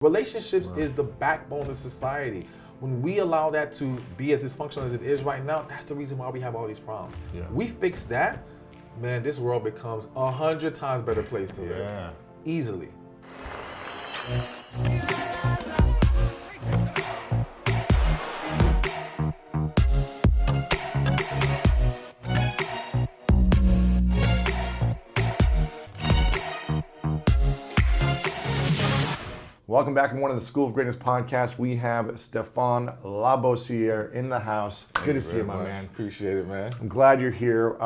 Relationships is the backbone of society. When we allow that to be as dysfunctional as it is right now, that's the reason why we have all these problems. Yeah. We fix that, man, this world becomes 100 times better place to live. Easily. Welcome back to one of the School of Greatness podcasts. We have Stephan Labossiere in the house. Good to see you, my man. Appreciate it, man. I'm glad you're here.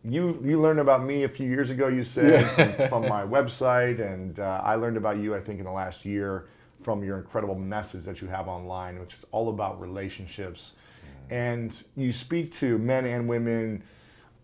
You learned about me a few years ago, you said, from my website, and I learned about you, I think, in the last year from your incredible message that you have online, which is all about relationships. And you speak to men and women,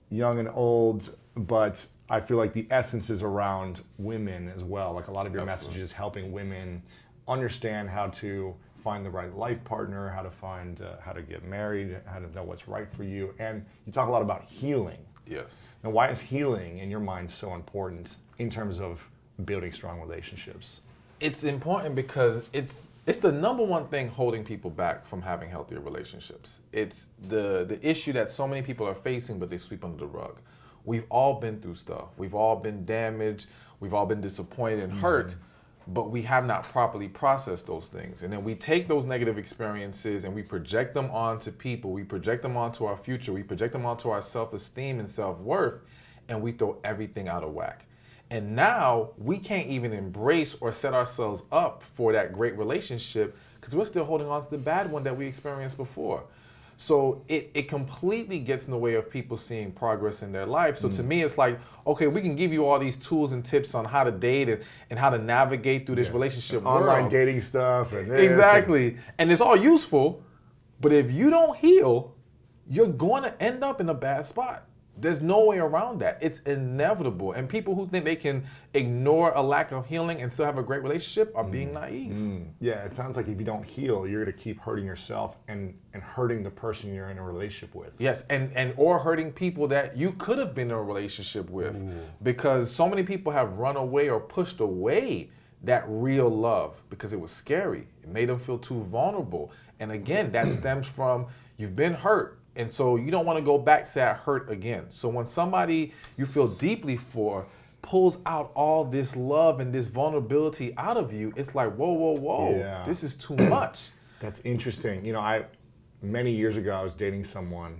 young and old, but I feel like the essence is around women as well. Like a lot of your messages helping women understand how to find the right life partner, how to find, how to get married, how to know what's right for you. And you talk a lot about healing. Yes. And why is healing in your mind so important in terms of building strong relationships? It's important because it's the number one thing holding people back from having healthier relationships. It's the issue that so many people are facing, but they sweep under the rug. We've all been through stuff. We've all been damaged. We've all been disappointed and hurt, but we have not properly processed those things. And then we take those negative experiences and we project them onto people. We project them onto our future. We project them onto our self-esteem and self-worth, and we throw everything out of whack. And now we can't even embrace or set ourselves up for that great relationship because we're still holding on to the bad one that we experienced before. So it completely gets in the way of people seeing progress in their life. So to me, it's like, okay, we can give you all these tools and tips on how to date and how to navigate through this relationship world. Online dating stuff. And this exactly. And it's all useful, but if you don't heal, you're going to end up in a bad spot. There's no way around that. It's inevitable. And people who think they can ignore a lack of healing and still have a great relationship are being naive. Yeah, it sounds like if you don't heal, you're going to keep hurting yourself and hurting the person you're in a relationship with. Yes, and or hurting people that you could have been in a relationship with. Because so many people have run away or pushed away that real love because it was scary. It made them feel too vulnerable. And again, that stems from you've been hurt. And so you don't want to go back to that hurt again. So when somebody you feel deeply for pulls out all this love and this vulnerability out of you, it's like, whoa, whoa, whoa, this is too much. That's interesting. You know, many years ago, I was dating someone,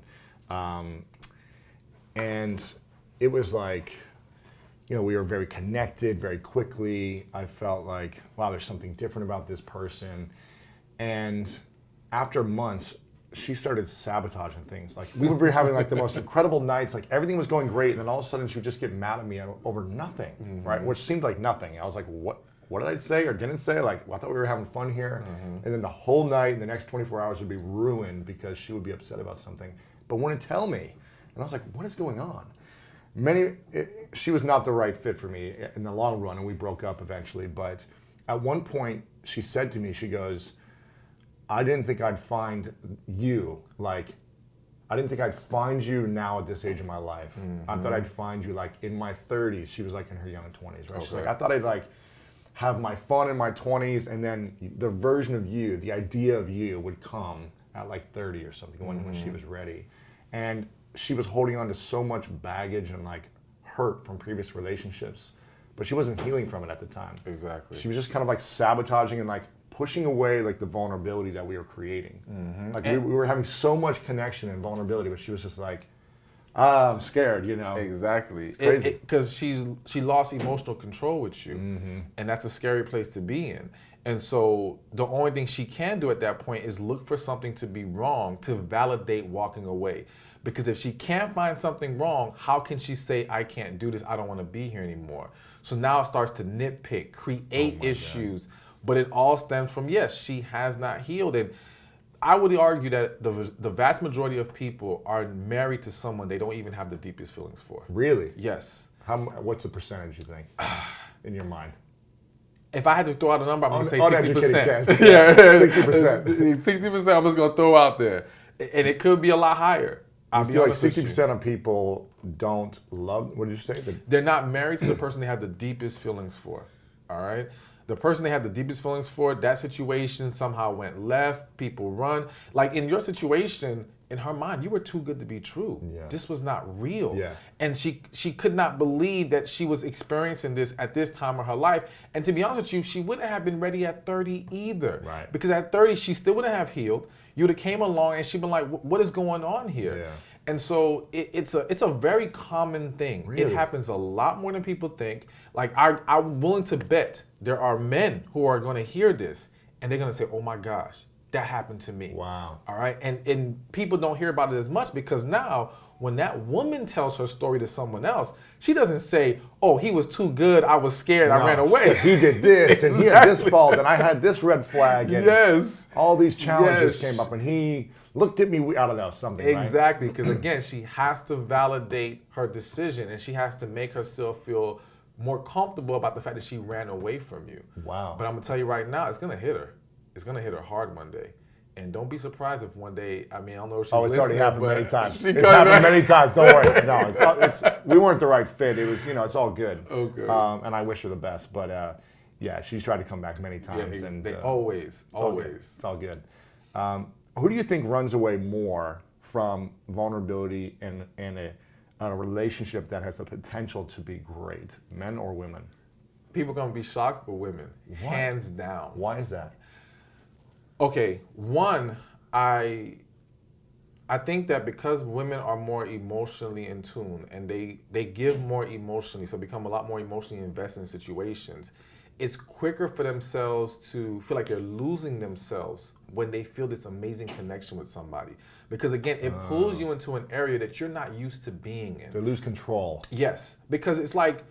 and it was like, you know, we were very connected very quickly. I felt like, wow, there's something different about this person. And after months, she started sabotaging things. Like we would be having like the most incredible nights, like everything was going great, and then all of a sudden she would just get mad at me over nothing, right? Which seemed like nothing. I was like, what did I say or didn't say? Like, I thought we were having fun here. And then the whole night and the next 24 hours would be ruined because she would be upset about something, but wouldn't tell me. And I was like, what is going on? She was not the right fit for me in the long run, and we broke up eventually. But at one point she said to me, she goes, I didn't think I'd find you, like, I didn't think I'd find you now at this age of my life. I thought I'd find you like in my 30s. She was like in her young 20s, right? She's like, I thought I'd like have my fun in my 20s, and then the version of you, the idea of you would come at like 30 or something when she was ready. And she was holding on to so much baggage and like hurt from previous relationships, but she wasn't healing from it at the time. Exactly. She was just kind of like sabotaging and like pushing away like the vulnerability that we were creating. Like we were having so much connection and vulnerability, but she was just like, I'm scared, you know? Exactly. It's crazy. Because she lost emotional control with you, and that's a scary place to be in. And so the only thing she can do at that point is look for something to be wrong to validate walking away. Because if she can't find something wrong, how can she say, I can't do this, I don't want to be here anymore? So now it starts to nitpick, create issues. God. But it all stems from, yes, she has not healed. And I would argue that the vast majority of people are married to someone they don't even have the deepest feelings for. Really? Yes. What's the percentage, you think, in your mind? If I had to throw out a number, I'm going to say 60%. Yeah, 60%. 60% I'm just going to throw out there. And it could be a lot higher. I feel like 60% of people don't love, what did you say? They're not married to the person they have the deepest feelings for, all right? The person they had the deepest feelings for, that situation somehow went left, people run. Like in your situation, in her mind, you were too good to be true. Yeah. This was not real. Yeah. And she could not believe that she was experiencing this at this time of her life. And to be honest with you, she wouldn't have been ready at 30 either. Right. Because at 30, she still wouldn't have healed. You would have came along and she'd been like, what is going on here? Yeah. And so it's a very common thing. Really? It happens a lot more than people think. Like I'm willing to bet there are men who are going to hear this and they're going to say, oh my gosh, that happened to me. Wow. All right. And people don't hear about it as much because now when that woman tells her story to someone else, she doesn't say, oh, he was too good, I was scared, I ran away. He did this and he had this fault and I had this red flag and Yes. all these challenges Yes. came up and he looked at me, I don't know, something, right? Exactly, because again, she has to validate her decision and she has to make herself feel more comfortable about the fact that she ran away from you. Wow. But I'm gonna tell you right now, it's gonna hit her. It's gonna hit her hard one day. And don't be surprised if one day, I mean, I don't know if she's It's already listening, happened but many times. she It's comes happened back. many times. Don't worry. No, we weren't the right fit. It was, it's all good. Okay. And I wish her the best. But yeah, she's tried to come back many times. Yeah, and they it's always. all good. Who do you think runs away more from vulnerability in a relationship that has the potential to be great, men or women? People gonna be shocked, but women, hands down. Why is that? Okay, one, I think that because women are more emotionally in tune and they give more emotionally, so become a lot more emotionally invested in situations, it's quicker for themselves to feel like they're losing themselves when they feel this amazing connection with somebody. Because again, it pulls you into an area that you're not used to being in. They lose control. Yes, because it's like,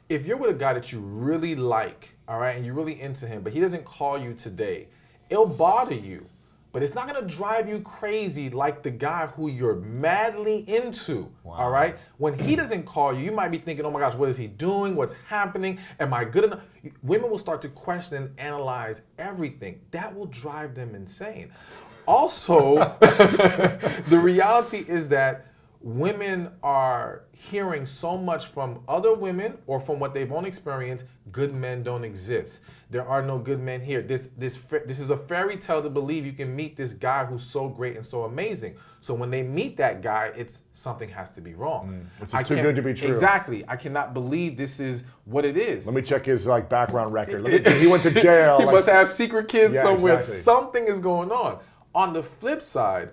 if you're with a guy that you really like, all right, and you're really into him, but he doesn't call you today, it'll bother you, but it's not gonna drive you crazy like the guy who you're madly into, all right? When he doesn't call you, you might be thinking, oh my gosh, what is he doing? What's happening? Am I good enough? Women will start to question and analyze everything. That will drive them insane. Also, the reality is that women are hearing so much from other women or from what they've only experienced, good men don't exist. There are no good men here. This is a fairy tale to believe you can meet this guy who's so great and so amazing. So when they meet that guy, it's something has to be wrong. This is too good to be true. Exactly. I cannot believe this is what it is. Let me check his background record. He went to jail. He must have secret kids Yeah, somewhere. exactly. Something is going on. On the flip side,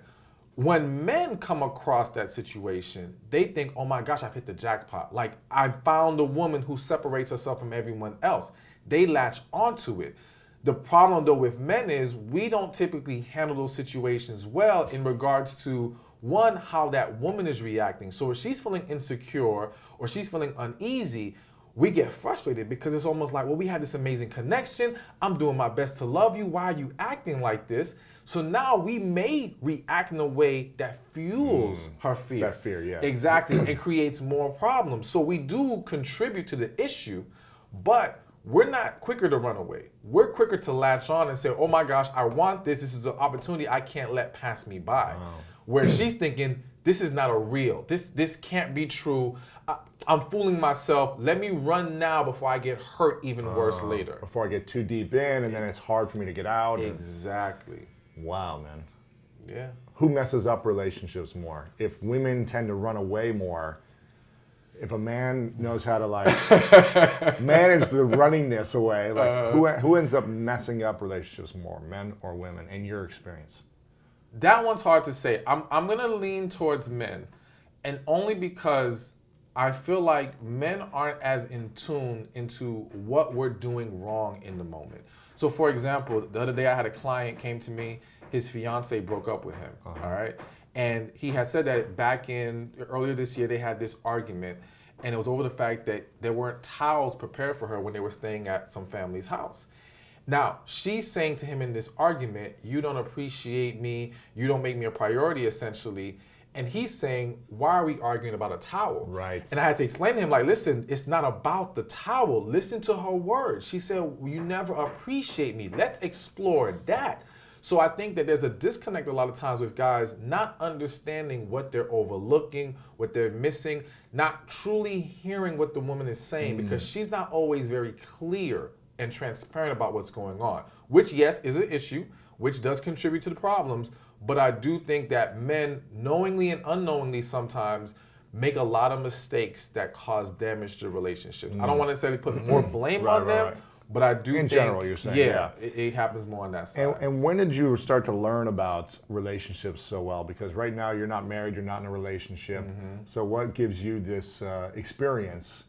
when men come across that situation, they think, oh my gosh, I've hit the jackpot. Like, I found a woman who separates herself from everyone else. They latch onto it. The problem, though, with men is we don't typically handle those situations well in regards to, one, how that woman is reacting. So if she's feeling insecure or she's feeling uneasy, we get frustrated because it's almost like, well, we had this amazing connection. I'm doing my best to love you. Why are you acting like this? So now we may react in a way that fuels her fear. That fear, yeah. Exactly, and creates more problems. So we do contribute to the issue, but we're not quicker to run away. We're quicker to latch on and say, oh my gosh, I want this. This is an opportunity I can't let pass me by. Wow. Where she's thinking, this is not a real. This can't be true. I'm fooling myself. Let me run now before I get hurt even worse later. Before I get too deep in and then it's hard for me to get out. Exactly. Wow, man. Yeah. Who messes up relationships more? If women tend to run away more, if a man knows how to manage the runningness away, who ends up messing up relationships more, men or women, in your experience? That one's hard to say. I'm gonna lean towards men, and only because I feel like men aren't as in tune into what we're doing wrong in the moment. So for example, the other day I had a client came to me, his fiance broke up with him, all right? And he had said that earlier this year they had this argument, and it was over the fact that there weren't towels prepared for her when they were staying at some family's house. Now, she's saying to him in this argument, you don't appreciate me, you don't make me a priority, essentially. And he's saying, why are we arguing about a towel? Right. And I had to explain to him, like, listen, it's not about the towel. Listen to her words. She said, you never appreciate me. Let's explore that. So I think that there's a disconnect a lot of times with guys not understanding what they're overlooking, what they're missing, not truly hearing what the woman is saying, because she's not always very clear and transparent about what's going on, which, yes, is an issue, which does contribute to the problems. But I do think that men, knowingly and unknowingly sometimes, make a lot of mistakes that cause damage to relationships. I don't want to necessarily put more blame on them, but I do think, in general, you're saying, yeah. It happens more on that side. And when did you start to learn about relationships so well? Because right now you're not married, you're not in a relationship. So what gives you this experience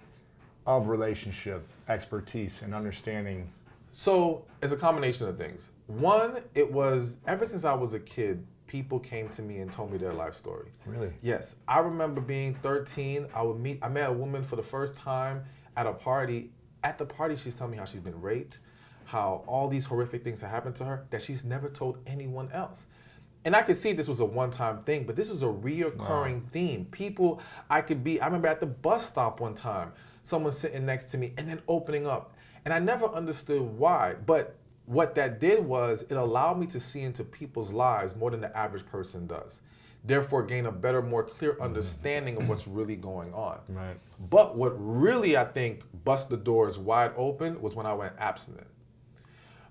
of relationship expertise and understanding? So it's a combination of things. One, it was ever since I was a kid, people came to me and told me their life story. Really? Yes. I remember being 13. I met a woman for the first time at a party. At the party, she's telling me how she's been raped, how all these horrific things have happened to her that she's never told anyone else. And I could see this was a one-time thing, but this was a reoccurring theme. People, I remember at the bus stop one time, someone sitting next to me and then opening up. And I never understood why, but what that did was it allowed me to see into people's lives more than the average person does. Therefore, gain a better, more clear understanding of what's really going on. Right. But what really, I think, bust the doors wide open was when I went abstinent.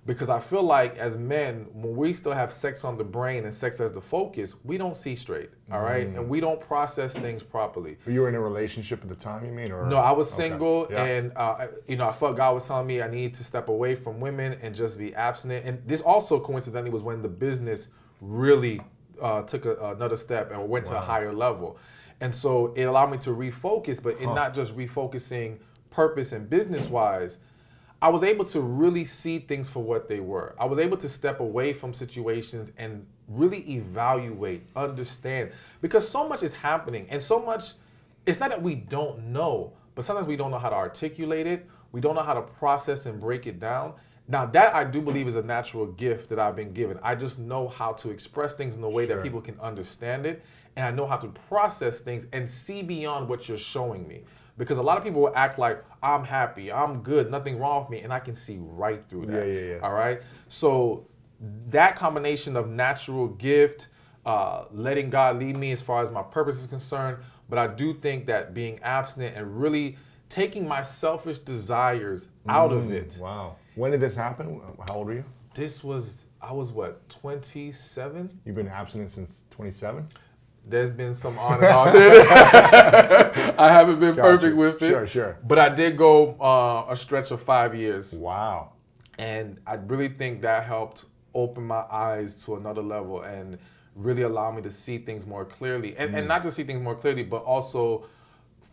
Because I feel like as men, when we still have sex on the brain and sex as the focus, we don't see straight, all right? And we don't process things properly. You were in a relationship at the time, you mean? Or? No, I was single, Okay. Yeah. and I felt God was telling me I needed to step away from women and just be abstinent. And this also coincidentally was when the business really took another step and went to a higher level. And so it allowed me to refocus, but in not just refocusing purpose and business-wise, I was able to really see things for what they were. I was able to step away from situations and really evaluate, understand, because so much is happening and so much, it's not that we don't know, but sometimes we don't know how to articulate it. We don't know how to process and break it down. Now that I do believe is a natural gift that I've been given. I just know how to express things in a way that people can understand it. And I know how to process things and see beyond what you're showing me. Because a lot of people will act like, I'm happy, I'm good, nothing wrong with me, and I can see right through that. Yeah. All right? So that combination of natural gift, letting God lead me as far as my purpose is concerned, but I do think that being abstinent and really taking my selfish desires out of it. Wow. When did this happen? How old were you? I was what, 27? You've been abstinent since 27? There's been some on and off. I haven't been perfect with it. Sure. But I did go a stretch of 5 years. Wow. And I really think that helped open my eyes to another level and really allow me to see things more clearly. And not just see things more clearly, but also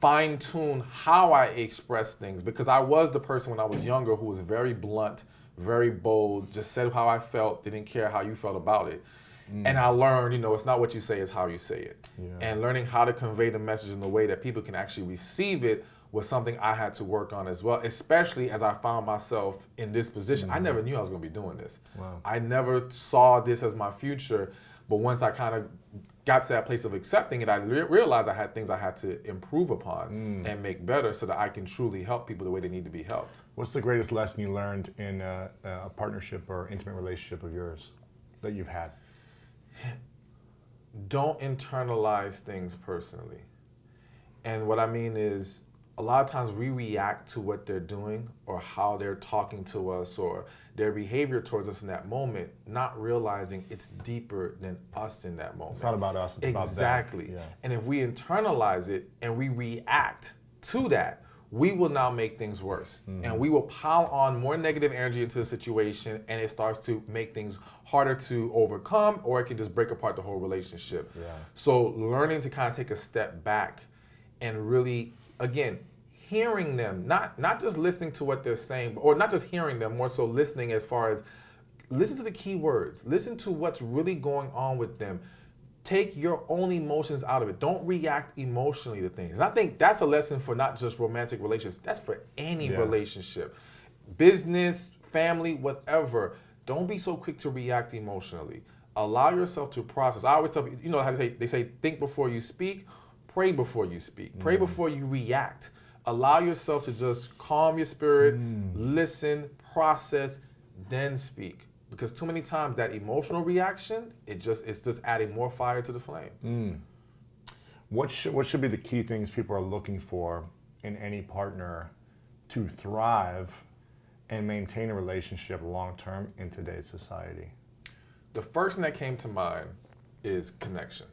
fine tune how I express things. Because I was the person when I was younger who was very blunt, very bold, just said how I felt, didn't care how you felt about it. And I learned, it's not what you say, it's how you say it. Yeah. And learning how to convey the message in a way that people can actually receive it was something I had to work on as well, especially as I found myself in this position. I never knew I was going to be doing this. Wow. I never saw this as my future, but once I kind of got to that place of accepting it, I realized I had things I had to improve upon and make better so that I can truly help people the way they need to be helped. What's the greatest lesson you learned in a partnership or intimate relationship of yours that you've had? Don't internalize things personally. And what I mean is, a lot of times we react to what they're doing or how they're talking to us or their behavior towards us in that moment, not realizing it's deeper than us in that moment. It's not about us, it's about them. Exactly. Yeah. And if we internalize it and we react to that, we will now make things worse. And we will pile on more negative energy into the situation, and it starts to make things harder to overcome, or it can just break apart the whole relationship. Yeah. So learning to kind of take a step back and really, again, hearing them, not just listening to what they're saying, or not just hearing them, more so listening as far as listen to the key words, listen to what's really going on with them. Take your own emotions out of it. Don't react emotionally to things. And I think that's a lesson for not just romantic relationships. That's for any relationship. Business, family, whatever. Don't be so quick to react emotionally. Allow yourself to process. I always tell people, how they say, think before you speak, pray before you speak. Pray before you react. Allow yourself to just calm your spirit, listen, process, then speak. Because too many times that emotional reaction, it's just adding more fire to the flame. What should be the key things people are looking for in any partner to thrive and maintain a relationship long-term in today's society? The first thing that came to mind is connection.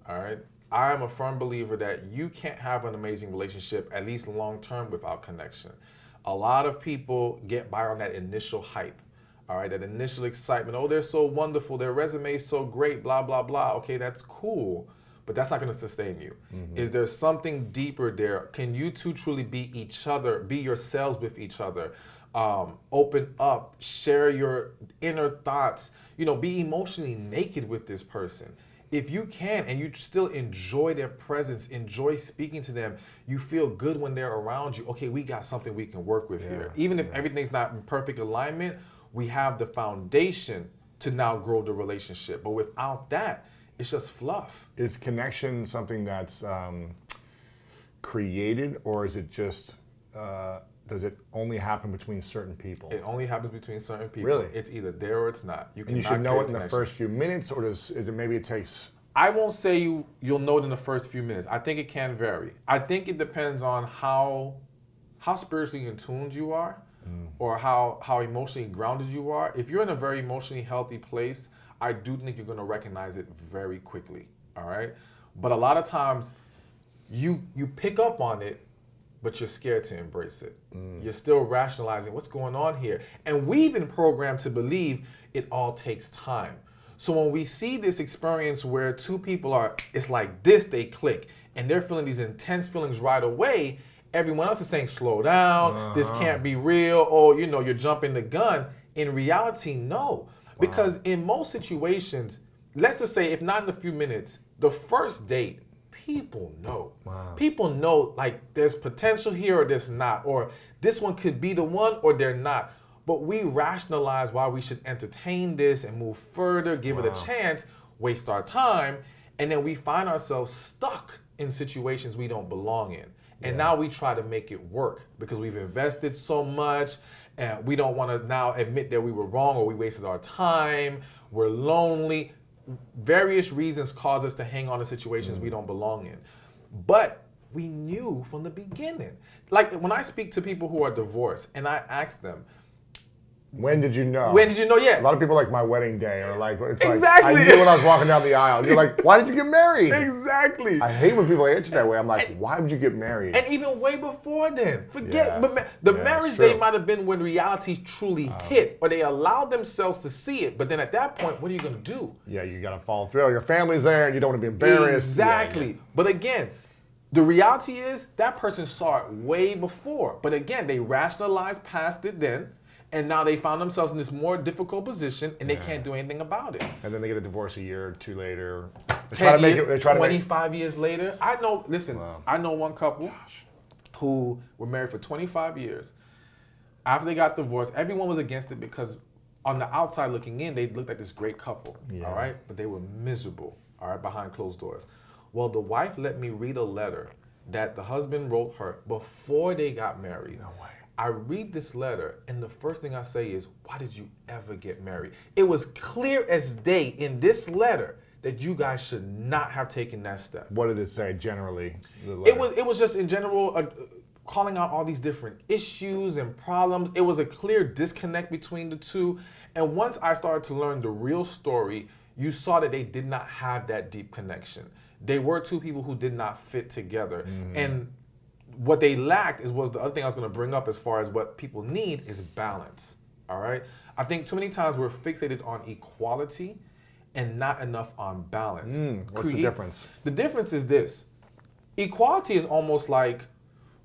All right. I am a firm believer that you can't have an amazing relationship, at least long-term, without connection. A lot of people get by on that initial hype. All right, that initial excitement. Oh, they're so wonderful. Their resume is so great, blah, blah, blah. Okay, that's cool, but that's not going to sustain you. Is there something deeper there? Can you two truly be each other, be yourselves with each other? Open up, share your inner thoughts, be emotionally naked with this person. If you can, and you still enjoy their presence, enjoy speaking to them, you feel good when they're around you. Okay, we got something we can work with here. Even if everything's not in perfect alignment, we have the foundation to now grow the relationship. But without that, it's just fluff. Is connection something that's created, or is it just, does it only happen between certain people? It only happens between certain people. Really? It's either there or it's not. And you should know it in the first few minutes, or is it maybe it takes... I won't say you'll know it in the first few minutes. I think it can vary. I think it depends on how spiritually in tuned you are, or how emotionally grounded you are. If you're in a very emotionally healthy place, I do think you're going to recognize it very quickly. All right, but a lot of times you pick up on it, but you're scared to embrace it. You're still rationalizing what's going on here, and we've been programmed to believe it all takes time. So when we see this experience where two people it's like this, they click, and they're feeling these intense feelings right away, everyone else is saying, slow down, this can't be real, or you're jumping the gun. In reality, no. Because in most situations, let's just say if not in a few minutes, the first date, people know. People know, like, there's potential here or there's not, or this one could be the one or they're not. But we rationalize why we should entertain this and move further, give it a chance, waste our time, and then we find ourselves stuck in situations we don't belong in. And now we try to make it work because we've invested so much, and we don't want to now admit that we were wrong or we wasted our time. We're lonely. Various reasons cause us to hang on to situations we don't belong in. But we knew from the beginning. Like when I speak to people who are divorced and I ask them, when did you know? When did you know? Yeah. A lot of people like my wedding day, or like, it's exactly. Like, I knew when I was walking down the aisle. You're like, why did you get married? Exactly. I hate when people answer that way. I'm like, why would you get married? And even way before then. Forget, the marriage day might have been when reality truly hit, or they allowed themselves to see it. But then at that point, what are you going to do? Yeah, you got to follow through. Your family's there, and you don't want to be embarrassed. Exactly. Yeah. But again, the reality is that person saw it way before. But again, they rationalized past it then. And now they found themselves in this more difficult position, and they can't do anything about it. And then they get a divorce a year or two later. They 25 years later. I know one couple who were married for 25 years. After they got divorced, everyone was against it because on the outside looking in, they looked like this great couple, all right? But they were miserable, all right, behind closed doors. Well, the wife let me read a letter that the husband wrote her before they got married. No way. I read this letter, and the first thing I say is, why did you ever get married? It was clear as day in this letter that you guys should not have taken that step. What did it say generally? It was just in general calling out all these different issues and problems. It was a clear disconnect between the two. And once I started to learn the real story, you saw that they did not have that deep connection. They were two people who did not fit together. And what they lacked was the other thing I was going to bring up as far as what people need is balance, all right? I think too many times we're fixated on equality and not enough on balance. What's the difference? The difference is this. Equality is almost like,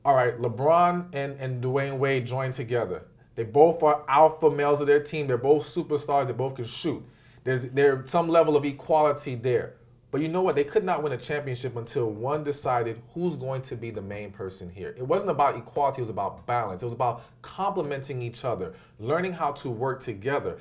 all right, LeBron and Dwayne Wade join together. They both are alpha males of their team. They're both superstars. They both can shoot. There's some level of equality there. But you know what? They could not win a championship until one decided who's going to be the main person here. It wasn't about equality. It was about balance. It was about complementing each other, learning how to work together.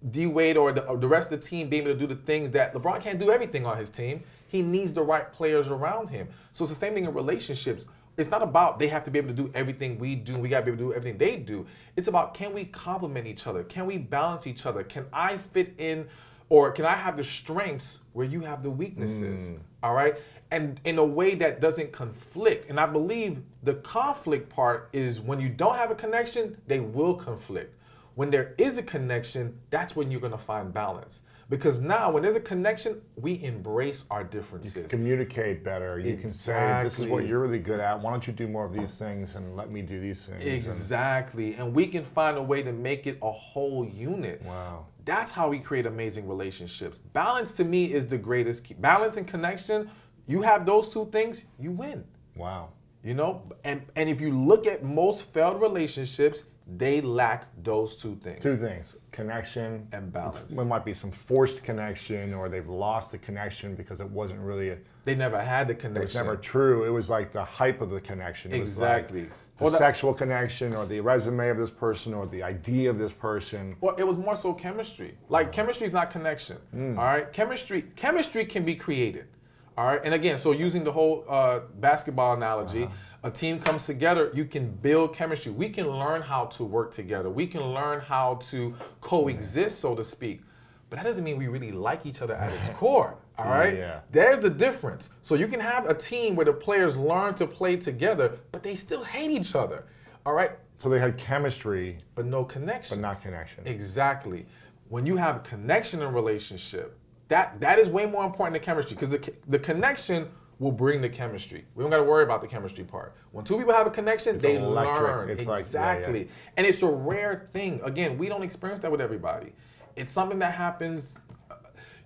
D-Wade or the rest of the team being able to do the things that LeBron can't do everything on his team. He needs the right players around him. So it's the same thing in relationships. It's not about they have to be able to do everything we do. We got to be able to do everything they do. It's about, can we complement each other? Can we balance each other? Can I fit in Or can I have the strengths where you have the weaknesses? All right? And in a way that doesn't conflict. And I believe the conflict part is when you don't have a connection, they will conflict. When there is a connection, that's when you're going to find balance. Because now, when there's a connection, we embrace our differences. You can communicate better. You can say, this is what you're really good at. Why don't you do more of these things and let me do these things? Exactly. And we can find a way to make it a whole unit. Wow. That's how we create amazing relationships. Balance, to me, is the greatest key. Balance and connection, you have those two things, you win. Wow. You know? And if you look at most failed relationships, they lack those two things. Two things, connection and balance. There might be some forced connection, or they've lost the connection because it wasn't really they never had the connection. It was never true. It was like the hype of the connection. It exactly. was like the sexual connection, or the resume of this person, or the idea of this person. Well, it was more so chemistry. Like, chemistry is not connection. All right? Chemistry can be created. All right? And again, so using the whole basketball analogy, a team comes together, you can build chemistry. We can learn how to work together. We can learn how to coexist, so to speak. But that doesn't mean we really like each other at its core. All right? Yeah. There's the difference. So you can have a team where the players learn to play together, but they still hate each other. All right? So they had chemistry, but no connection. But not connection. Exactly. When you have connection in a relationship, that is way more important than chemistry, because the connection will bring the chemistry. We don't got to worry about the chemistry part. When two people have a connection, they learn. It's exactly. Like, And it's a rare thing. Again, we don't experience that with everybody. It's something that happens.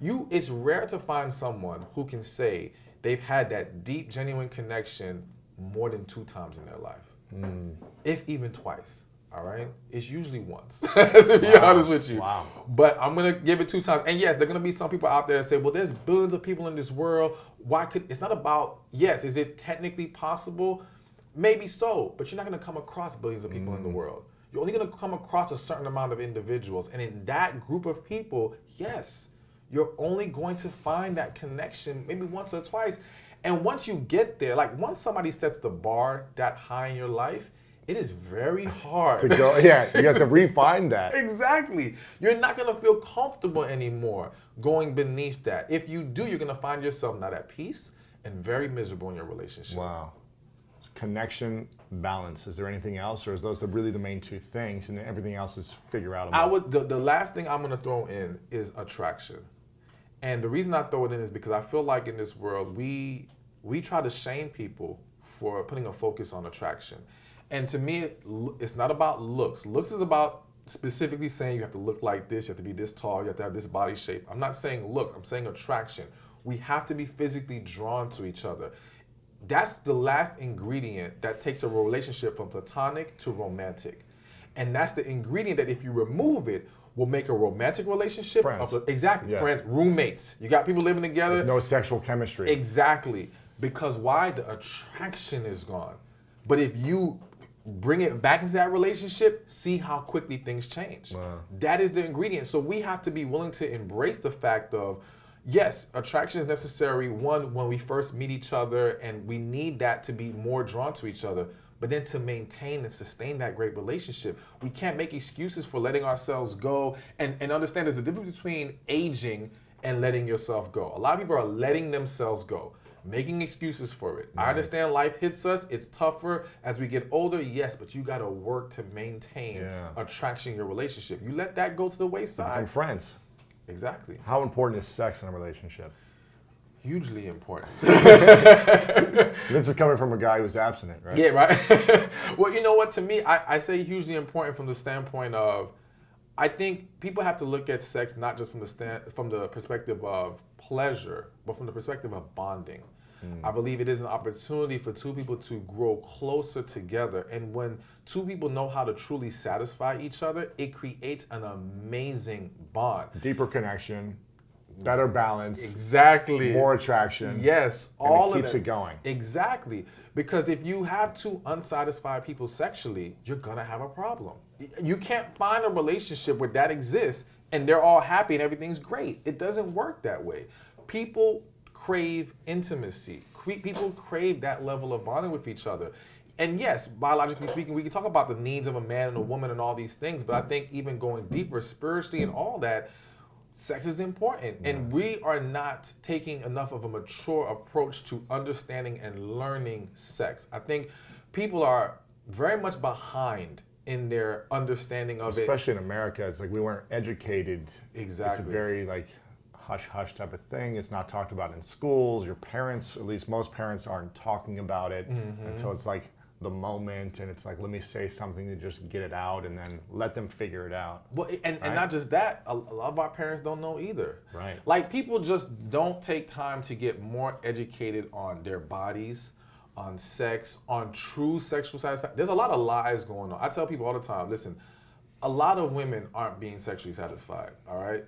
It's rare to find someone who can say they've had that deep, genuine connection more than 2 times in their life. If even twice. All right? It's usually once, to be honest with you. Wow. But I'm going to give it 2 times. And yes, there are going to be some people out there that say, well, there's billions of people in this world. It's not about, yes, is it technically possible? Maybe so, but you're not going to come across billions of people in the world. You're only going to come across a certain amount of individuals. And in that group of people, yes, you're only going to find that connection maybe once or twice. And once you get there, like once somebody sets the bar that high in your life, it is very hard to go. Yeah, you have to refine that. Exactly. You're not going to feel comfortable anymore going beneath that. If you do, you're going to find yourself not at peace and very miserable in your relationship. Wow. Connection, balance. Is there anything else, or is those really the main 2 things, and then everything else is figure out? The last thing I'm going to throw in is attraction. And the reason I throw it in is because I feel like in this world, we try to shame people for putting a focus on attraction. And to me, it's not about looks. Looks is about specifically saying you have to look like this, you have to be this tall, you have to have this body shape. I'm not saying looks, I'm saying attraction. We have to be physically drawn to each other. That's the last ingredient that takes a relationship from platonic to romantic. And that's the ingredient that if you remove it, will make a romantic relationship. Friends. Exactly, yeah. Friends, roommates. You got people living together. With no sexual chemistry. Exactly. Because why? The attraction is gone. But if you bring it back into that relationship, see how quickly things change. Wow. That is the ingredient. So we have to be willing to embrace the fact of, yes, attraction is necessary, one, when we first meet each other, and we need that to be more drawn to each other. But then to maintain and sustain that great relationship, we can't make excuses for letting ourselves go, and understand there's a difference between aging and letting yourself go. A lot of people are letting themselves go, making excuses for it. Nice. I understand life hits us, it's tougher as we get older, yes, but you gotta work to maintain attraction in your relationship. You let that go to the wayside. Become friends. Exactly. How important is sex in a relationship? Hugely important. This is coming from a guy who's abstinent, right? Yeah, right. Well, you know what? To me, I say hugely important from the standpoint of, I think people have to look at sex not just from the perspective of pleasure, but from the perspective of bonding. I believe it is an opportunity for 2 people to grow closer together. And when 2 people know how to truly satisfy each other, it creates an amazing bond. Deeper connection. Better balance. Exactly. More attraction. Yes. And all it keeps of that. it going. Exactly. Because if you have 2 unsatisfied people sexually, you're going to have a problem. You can't find a relationship where that exists and they're all happy and everything's great. It doesn't work that way. People crave intimacy. People crave that level of bonding with each other. And yes, biologically speaking, we can talk about the needs of a man and a woman and all these things, but I think even going deeper spiritually and all that, sex is important. And we are not taking enough of a mature approach to understanding and learning sex. I think people are very much behind in their understanding of Especially in America, it's like we weren't educated. Exactly. It's a very like hush-hush type of thing. It's not talked about in schools. Your parents, at least most parents, aren't talking about it until it's like the moment, and it's like, let me say something to just get it out, and then let them figure it out. Well, and not just that, a lot of our parents don't know either. Right. Like, people just don't take time to get more educated on their bodies, on sex, on true sexual satisfaction. There's a lot of lies going on. I tell people all the time, listen, a lot of women aren't being sexually satisfied, all right?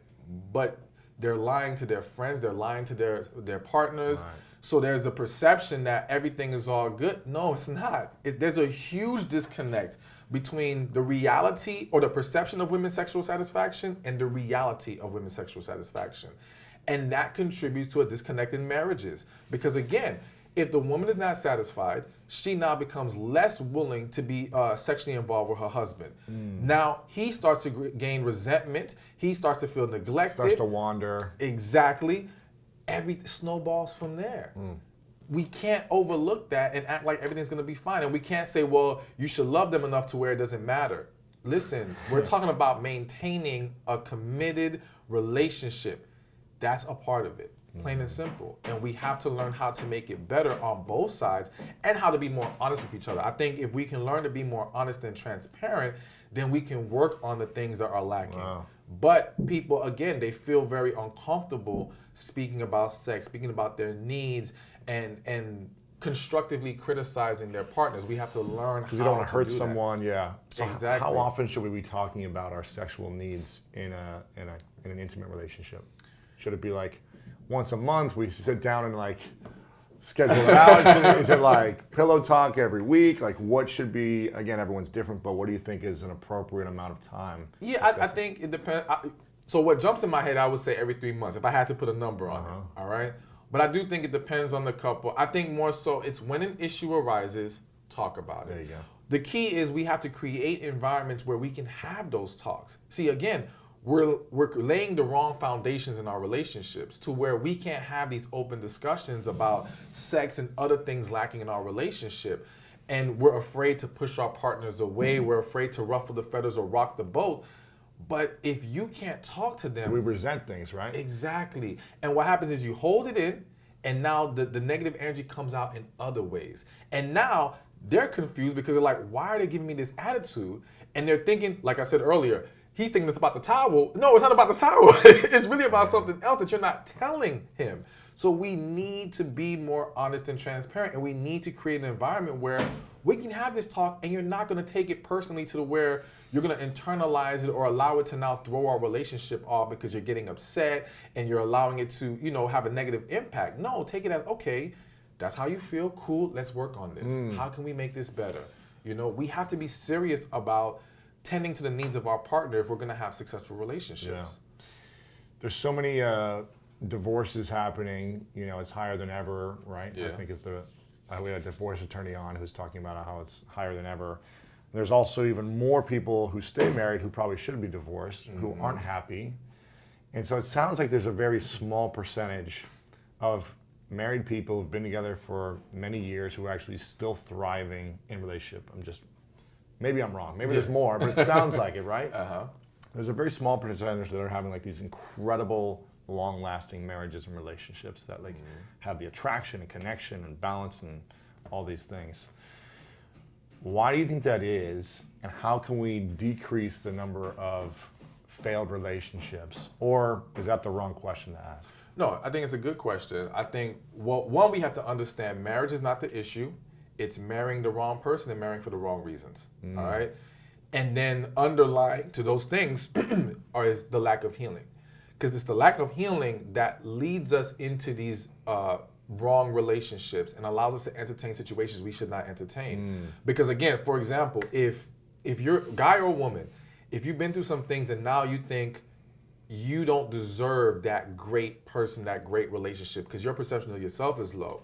But they're lying to their friends, they're lying to their partners. Right. So there's a perception that everything is all good. No, it's not. There's a huge disconnect between the reality or the perception of women's sexual satisfaction and the reality of women's sexual satisfaction. And that contributes to a disconnect in marriages. Because again, if the woman is not satisfied, she now becomes less willing to be sexually involved with her husband. Now, he starts to gain resentment. He starts to feel neglected. Starts to wander. Exactly. Every snowballs from there. We can't overlook that and act like everything's going to be fine. And we can't say, well, you should love them enough to where it doesn't matter. Listen, we're talking about maintaining a committed relationship. That's a part of it, plain and simple. And we have to learn how to make it better on both sides and how to be more honest with each other. I think if we can learn to be more honest and transparent, then we can work on the things that are lacking. Wow. But people, again, they feel very uncomfortable speaking about sex, speaking about their needs, and constructively criticizing their partners. We have to learn how to do that. Because you don't want to hurt someone, yeah. So Exactly. How often should we be talking about our sexual needs in an intimate relationship? Should it be like once a month we sit down and like schedule it out? Is it like pillow talk every week? Like, what should be, again, everyone's different, but what do you think is an appropriate amount of time? Yeah, I think it depends. So what jumps in my head, I would say every 3 months, if I had to put a number on it, all right? But I do think it depends on the couple. I think more so it's when an issue arises, talk about it. There you go. The key is we have to create environments where we can have those talks. See, again, we're laying the wrong foundations in our relationships to where we can't have these open discussions about sex and other things lacking in our relationship. And we're afraid to push our partners away. We're afraid to ruffle the feathers or rock the boat. But if you can't talk to them... We resent things, right? Exactly. And what happens is you hold it in, and now the negative energy comes out in other ways. And now they're confused because they're like, why are they giving me this attitude? And they're thinking, like I said earlier, he's thinking it's about the towel. No, it's not about the towel. It's really about something else that you're not telling him. So we need to be more honest and transparent, and we need to create an environment where we can have this talk and you're not going to take it personally to the where you're going to internalize it or allow it to now throw our relationship off because you're getting upset and you're allowing it to, have a negative impact. No, take it as, okay, that's how you feel. Cool. Let's work on this. How can we make this better? We have to be serious about tending to the needs of our partner if we're going to have successful relationships. Yeah. There's so many divorces happening. It's higher than ever, right? Yeah. I think we had a divorce attorney on who's talking about how it's higher than ever. There's also even more people who stay married who probably should be divorced, who aren't happy. And so it sounds like there's a very small percentage of married people who've been together for many years who are actually still thriving in relationship. Maybe I'm wrong. Maybe there's more, but it sounds like it, right? There's a very small percentage that are having like these incredible long-lasting marriages and relationships that have the attraction and connection and balance and all these things. Why do you think that is, and how can we decrease the number of failed relationships? Or is that the wrong question to ask? No, I think it's a good question. I think, one, we have to understand marriage is not the issue. It's marrying the wrong person and marrying for the wrong reasons, all right? And then underlying to those things is the lack of healing. Because it's the lack of healing that leads us into these wrong relationships and allows us to entertain situations we should not entertain. Because again, for example, if you're a guy or woman, if you've been through some things and now you think you don't deserve that great person, that great relationship, because your perception of yourself is low,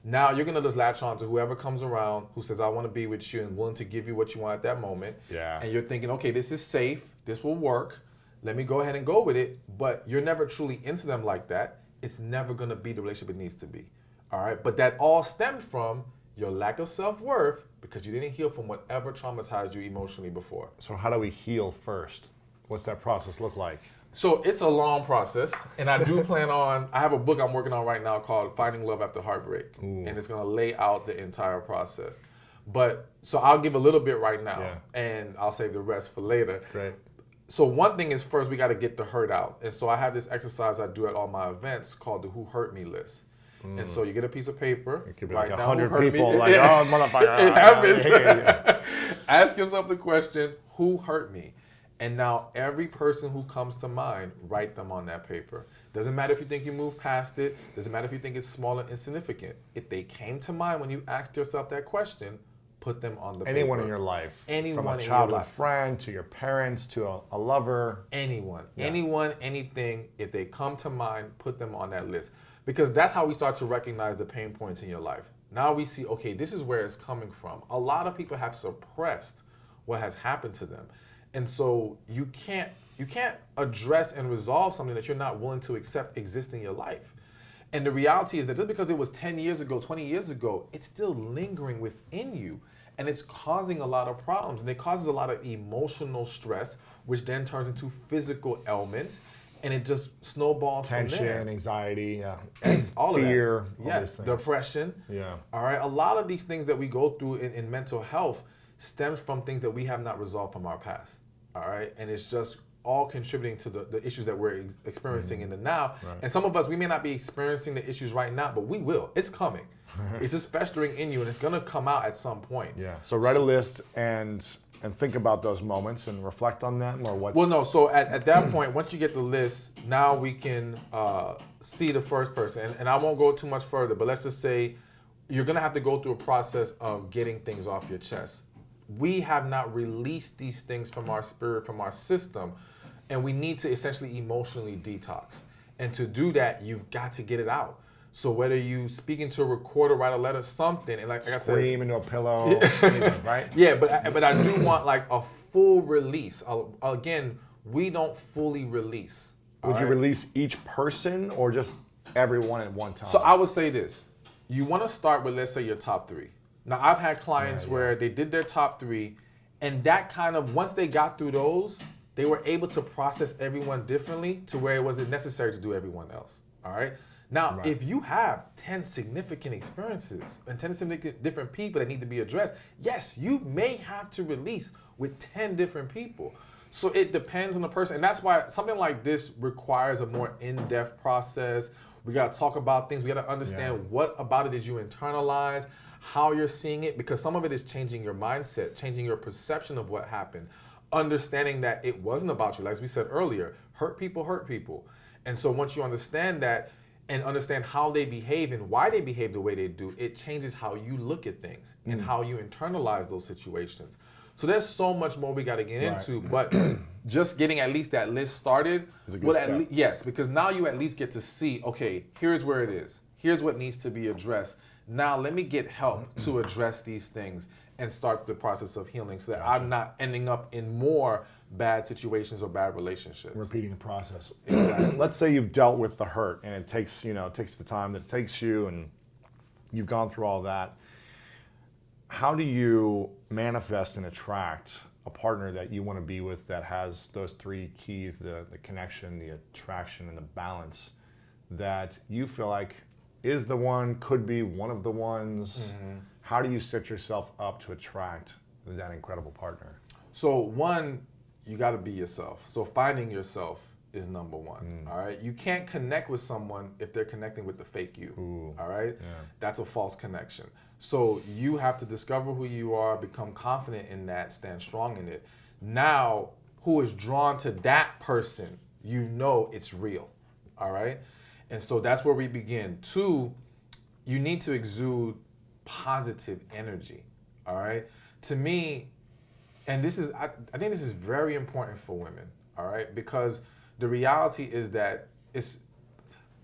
now you're gonna just latch on to whoever comes around who says, I want to be with you and willing to give you what you want at that moment. Yeah. And you're thinking, okay, this is safe, this will work. let me go ahead and go with it, but you're never truly into them like that. It's never going to be the relationship it needs to be. All right. But that all stemmed from your lack of self-worth because you didn't heal from whatever traumatized you emotionally before. So how do we heal first? What's that process look like? So it's a long process, and I do plan on, I have a book I'm working on right now called Finding Love After Heartbreak, and it's going to lay out the entire process. But, so I'll give a little bit right now, and I'll save the rest for later. Great. So one thing is first we got to get the hurt out. And so I have this exercise I do at all my events called the Who Hurt Me list. And so you get a piece of paper, It could be write like down 100 who hurt people, me. like, oh, motherfucker. It happens. Ask yourself the question, who hurt me? And now every person who comes to mind, write them on that paper. Doesn't matter if you think you moved past it. Doesn't matter if you think it's small and insignificant. If they came to mind when you asked yourself that question, put them on the paper. Anyone in your life. Anyone from a in your childhood life. friend to your parents to a lover. Anyone, anything, if they come to mind, put them on that list. Because that's how we start to recognize the pain points in your life. Now we see, okay, this is where it's coming from. A lot of people have suppressed what has happened to them. And so you can't address and resolve something that you're not willing to accept exist in your life. And the reality is that just because it was 10 years ago, 20 years ago, it's still lingering within you. And it's causing a lot of problems. And it causes a lot of emotional stress, which then turns into physical ailments. And it just snowballs from there. Tension, anxiety, All of fear, that. all Yeah, these things. depression. Yeah. All right. A lot of these things that we go through in mental health stems from things that we have not resolved from our past. All right. And it's just all contributing to the issues that we're experiencing in the now. Right. And some of us, we may not be experiencing the issues right now, but we will. It's coming. It's just festering in you, and it's going to come out at some point. Yeah. So write a list and think about those moments and reflect on them, or what's... Well, no. So at that point, once you get the list, now we can see the first person. And I won't go too much further, but let's just say you're going to have to go through a process of getting things off your chest. We have not released these things from our spirit, from our system, and we need to essentially emotionally detox. And to do that, you've got to get it out. So whether you speak into a recorder, write a letter, something, and like I said, scream into a pillow, anything, right? Yeah, but I do want like a full release. Again, we don't fully release. Would you release each person or just everyone at one time? So I would say this. You want to start with, let's say, your top 3. Now, I've had clients where they did their top 3, and that kind of, once they got through those, they were able to process everyone differently to where it wasn't necessary to do everyone else. All right? Now, if you have 10 significant experiences and 10 significant different people that need to be addressed, yes, you may have to release with 10 different people. So it depends on the person. And that's why something like this requires a more in-depth process. We got to talk about things. We got to understand what about it did you internalize, how you're seeing it, because some of it is changing your mindset, changing your perception of what happened, understanding that it wasn't about you. Like we said earlier, hurt people. And so once you understand that and understand how they behave and why they behave the way they do, it changes how you look at things and how you internalize those situations. So there's so much more we got to get into, but just getting at least that list started is a good step. Yes, because now you at least get to see, okay, here's where it is. Here's what needs to be addressed. Now let me get help to address these things and start the process of healing so that I'm not ending up in more bad situations or bad relationships. Repeating the process. Exactly. Let's say you've dealt with the hurt and it takes the time that it takes you and you've gone through all that. How do you manifest and attract a partner that you want to be with that has those 3 keys, the connection, the attraction, and the balance that you feel like is the one, could be one of the ones? How do you set yourself up to attract that incredible partner? So one, you got to be yourself. So finding yourself is number 1. All right. You can't connect with someone if they're connecting with the fake you. All right. Yeah. That's a false connection. So you have to discover who you are, become confident in that, stand strong in it. Now, who is drawn to that person, you know it's real. All right. And so that's where we begin. 2, you need to exude positive energy. All right. To me, and this is, I think this is very important for women. All right. Because the reality is that it's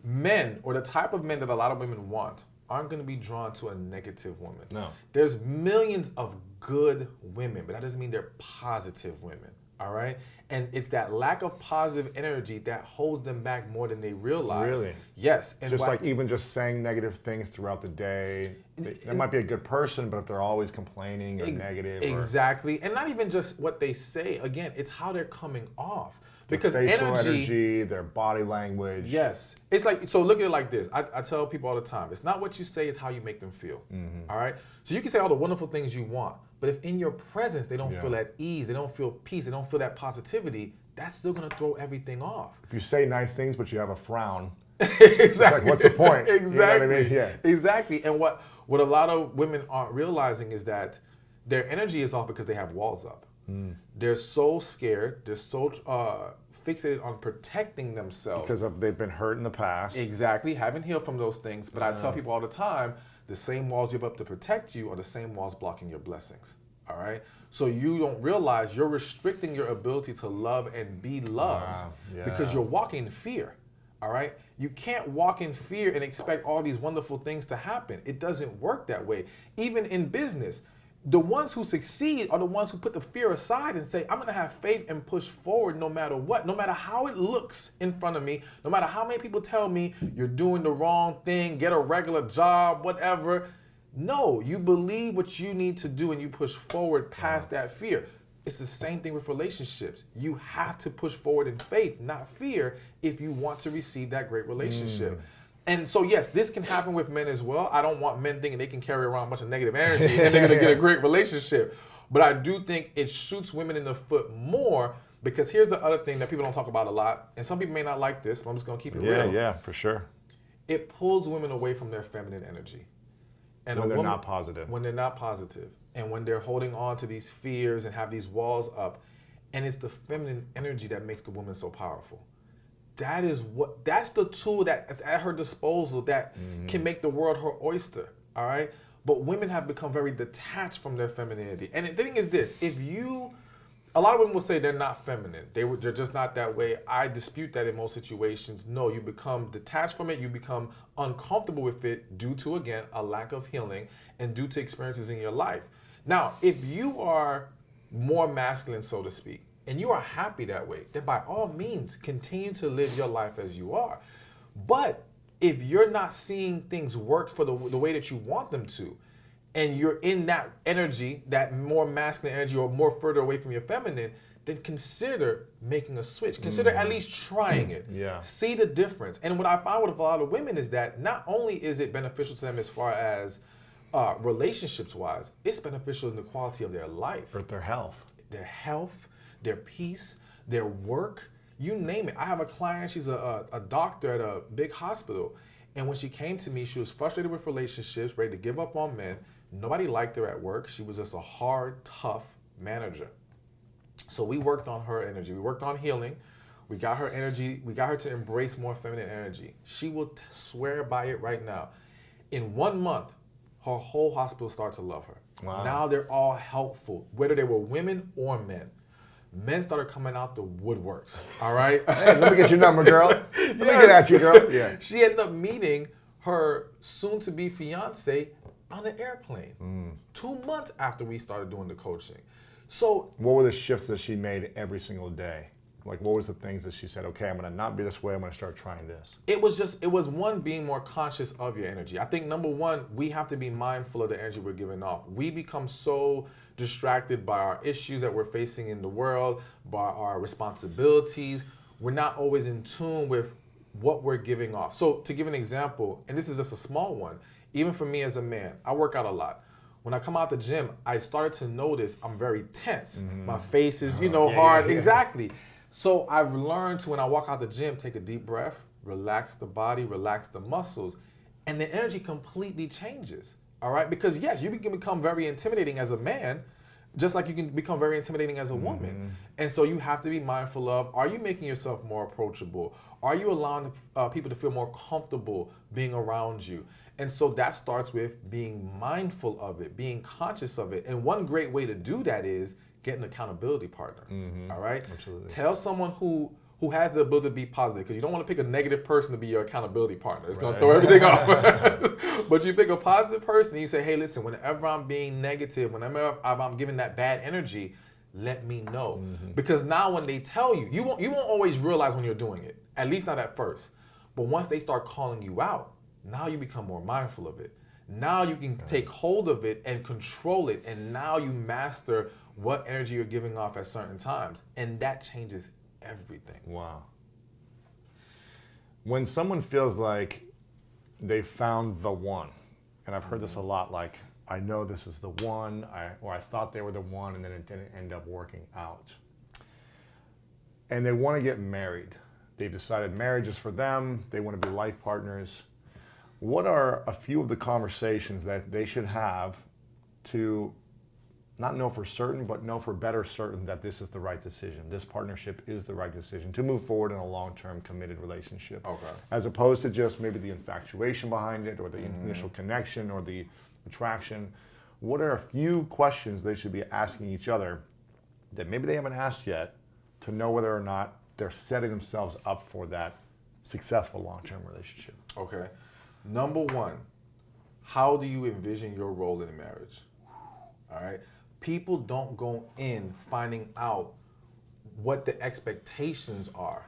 men, or the type of men that a lot of women want, aren't going to be drawn to a negative woman. No. There's millions of good women, but that doesn't mean they're positive women. All right. And it's that lack of positive energy that holds them back more than they realize. Really? Yes. And Just like even just saying negative things throughout the day. They might be a good person, but if they're always complaining or negative. Exactly. And not even just what they say. Again, it's how they're coming off. Because facial energy, their body language. Yes. It's like, so look at it like this. I tell people all the time, it's not what you say, it's how you make them feel. All right? So you can say all the wonderful things you want, but if in your presence they don't feel at ease, they don't feel peace, they don't feel that positivity, that's still going to throw everything off. If you say nice things, but you have a frown, Exactly. it's like, what's the point? Exactly. You know what I mean? Yeah. Exactly. And what a lot of women aren't realizing is that their energy is off because they have walls up. They're so scared. They're so fixated on protecting themselves. Because they've been hurt in the past. Exactly. Haven't healed from those things. But I tell people all the time, the same walls you have up to protect you are the same walls blocking your blessings. All right? So you don't realize you're restricting your ability to love and be loved because you're walking in fear. All right? You can't walk in fear and expect all these wonderful things to happen. It doesn't work that way. Even in business, the ones who succeed are the ones who put the fear aside and say, I'm going to have faith and push forward no matter what, no matter how it looks in front of me, no matter how many people tell me you're doing the wrong thing, get a regular job, whatever. No, you believe what you need to do and you push forward past that fear. It's the same thing with relationships. You have to push forward in faith, not fear, if you want to receive that great relationship. And so, yes, this can happen with men as well. I don't want men thinking they can carry around a bunch of negative energy and they're going to get a great relationship. But I do think it shoots women in the foot more because here's the other thing that people don't talk about a lot. And some people may not like this, but I'm just going to keep it real. Yeah, for sure. It pulls women away from their feminine energy. And when they're not positive. When they're not positive. And when they're holding on to these fears and have these walls up. And it's the feminine energy that makes the woman so powerful. That's the tool that's at her disposal that can make the world her oyster, all right? But women have become very detached from their femininity. And the thing is this, a lot of women will say they're not feminine. They're just not that way. I dispute that in most situations. No, you become detached from it. You become uncomfortable with it due to, again, a lack of healing and due to experiences in your life. Now, if you are more masculine, so to speak, and you are happy that way, then by all means, continue to live your life as you are. But if you're not seeing things work for the way that you want them to, and you're in that energy, that more masculine energy or more further away from your feminine, then consider making a switch. Consider at least trying it. See the difference. And what I find with a lot of women is that not only is it beneficial to them as far as relationships-wise, it's beneficial in the quality of their life. Or their health. Their health, their peace, their work, you name it. I have a client, she's a doctor at a big hospital. And when she came to me, she was frustrated with relationships, ready to give up on men. Nobody liked her at work. She was just a hard, tough manager. So we worked on her energy. We worked on healing. We got her energy. We got her to embrace more feminine energy. She will swear by it right now. In 1 month, her whole hospital started to love her. Wow. Now they're all helpful, whether they were women or men. Men started coming out the woodworks, all right? Hey, let me get your number, girl. Let me get at you, girl. Yeah. She ended up meeting her soon-to-be fiance on an airplane 2 months after we started doing the coaching. So what were the shifts that she made every single day? Like, what was the things that she said, okay, I'm going to not be this way, I'm going to start trying this? It was one, being more conscious of your energy. I think number one, we have to be mindful of the energy we're giving off. We become so distracted by our issues that we're facing in the world, by our responsibilities. We're not always in tune with what we're giving off. So to give an example, and this is just a small one, even for me as a man, I work out a lot. When I come out the gym, I started to notice I'm very tense. My face is, hard. Exactly. So I've learned to, when I walk out the gym, take a deep breath, relax the body, relax the muscles, and the energy completely changes, all right? Because yes, you can become very intimidating as a man, just like you can become very intimidating as a woman. And so you have to be mindful of, are you making yourself more approachable? Are you allowing people to feel more comfortable being around you? And so that starts with being mindful of it, being conscious of it. And one great way to do that is get an accountability partner, all right? Absolutely. Tell someone who has the ability to be positive, because you don't want to pick a negative person to be your accountability partner. It's going to throw everything off. But you pick a positive person and you say, hey, listen, whenever I'm being negative, whenever I'm giving that bad energy, let me know. Because now when they tell you, you won't always realize when you're doing it, at least not at first. But once they start calling you out, now you become more mindful of it. Now you can take hold of it and control it, and now you master what energy you're giving off at certain times, and that changes everything. Wow. When someone feels like they found the one, and I've heard this a lot, like, I know this is the one, or I thought they were the one, and then it didn't end up working out. And they want to get married. They've decided marriage is for them. They want to be life partners. What are a few of the conversations that they should have to not know for certain, but know for better certain that this is the right decision? This partnership is the right decision to move forward in a long-term committed relationship. Okay. As opposed to just maybe the infatuation behind it, or the initial connection, or the attraction. What are a few questions they should be asking each other that maybe they haven't asked yet to know whether or not they're setting themselves up for that successful long-term relationship? Okay. Number one, how do you envision your role in a marriage? All right. People don't go in finding out what the expectations are